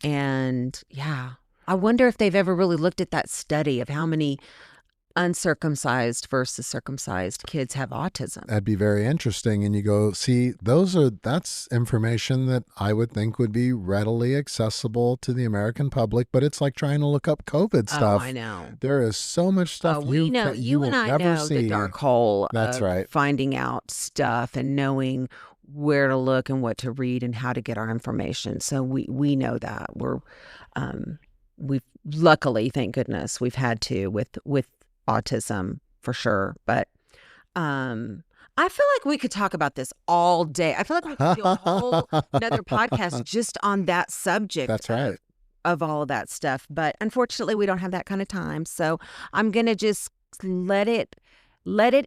And yeah, I wonder if they've ever really looked at that study of how many uncircumcised versus circumcised kids have autism. That'd be very interesting. And you go, see, that's information that I would think would be readily accessible to the American public, but it's like trying to look up COVID stuff. Oh, I know. There is so much stuff you will and I never know see. the dark hole. That's of right. Finding out stuff and knowing where to look and what to read and how to get our information. So we know that we've luckily, thank goodness, we've had to with autism for sure. But I feel like we could talk about this all day. I feel like we could do a whole another podcast just on that subject. That's right. Of all of that stuff. But unfortunately, we don't have that kind of time. So I'm going to just let it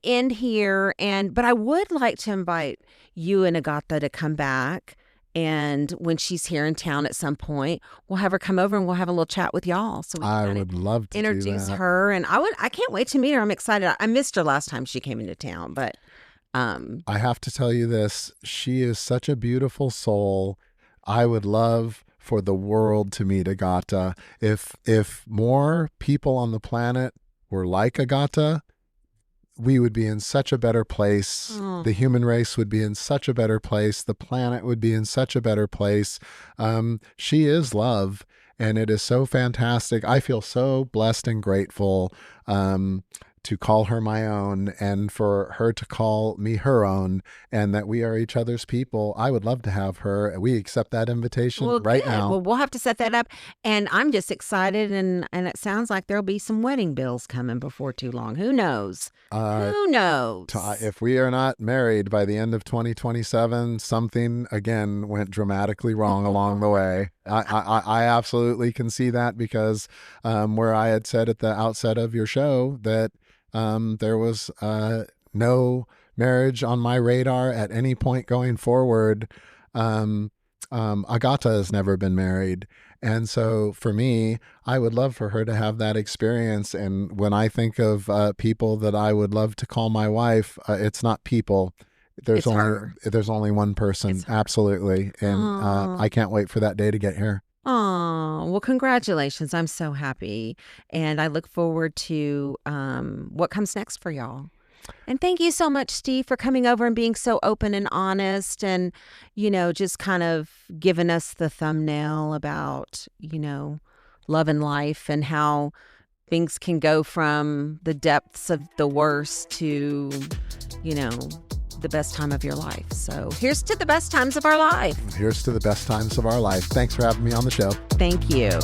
end here. But I would like to invite you and Agatha to come back. And when she's here in town at some point, we'll have her come over and we'll have a little chat with y'all. So I would love to introduce do that. her. And I can't wait to meet her. I'm excited. I missed her last time she came into town, but I have to tell you this. She is such a beautiful soul. I would love for the world to meet Agatha. If more people on the planet were like Agatha, we would be in such a better place. Oh. The human race would be in such a better place. The planet would be in such a better place. She is love, and it is so fantastic. I feel so blessed and grateful to call her my own and for her to call me her own, and that we are each other's people. I would love to have her. We accept that invitation right good. now. Well, we'll have to set that up. And I'm just excited. And it sounds like there'll be some wedding bills coming before too long. Who knows? Who knows? If we are not married by the end of 2027, something again went dramatically wrong along the way. I absolutely can see that because where I had said at the outset of your show that there was no marriage on my radar at any point going forward. Agatha has never been married. And so for me, I would love for her to have that experience. And when I think of people that I would love to call my wife, it's not people. There's only one person. Absolutely. And I can't wait for that day to get here. Oh, well, congratulations. I'm so happy. And I look forward to what comes next for y'all. And thank you so much, Steve, for coming over and being so open and honest and, just kind of giving us the thumbnail about, love and life and how things can go from the depths of the worst to, the best time of your life. So here's to the best times of our life. Here's to the best times of our life. Thanks for having me on the show. Thank you.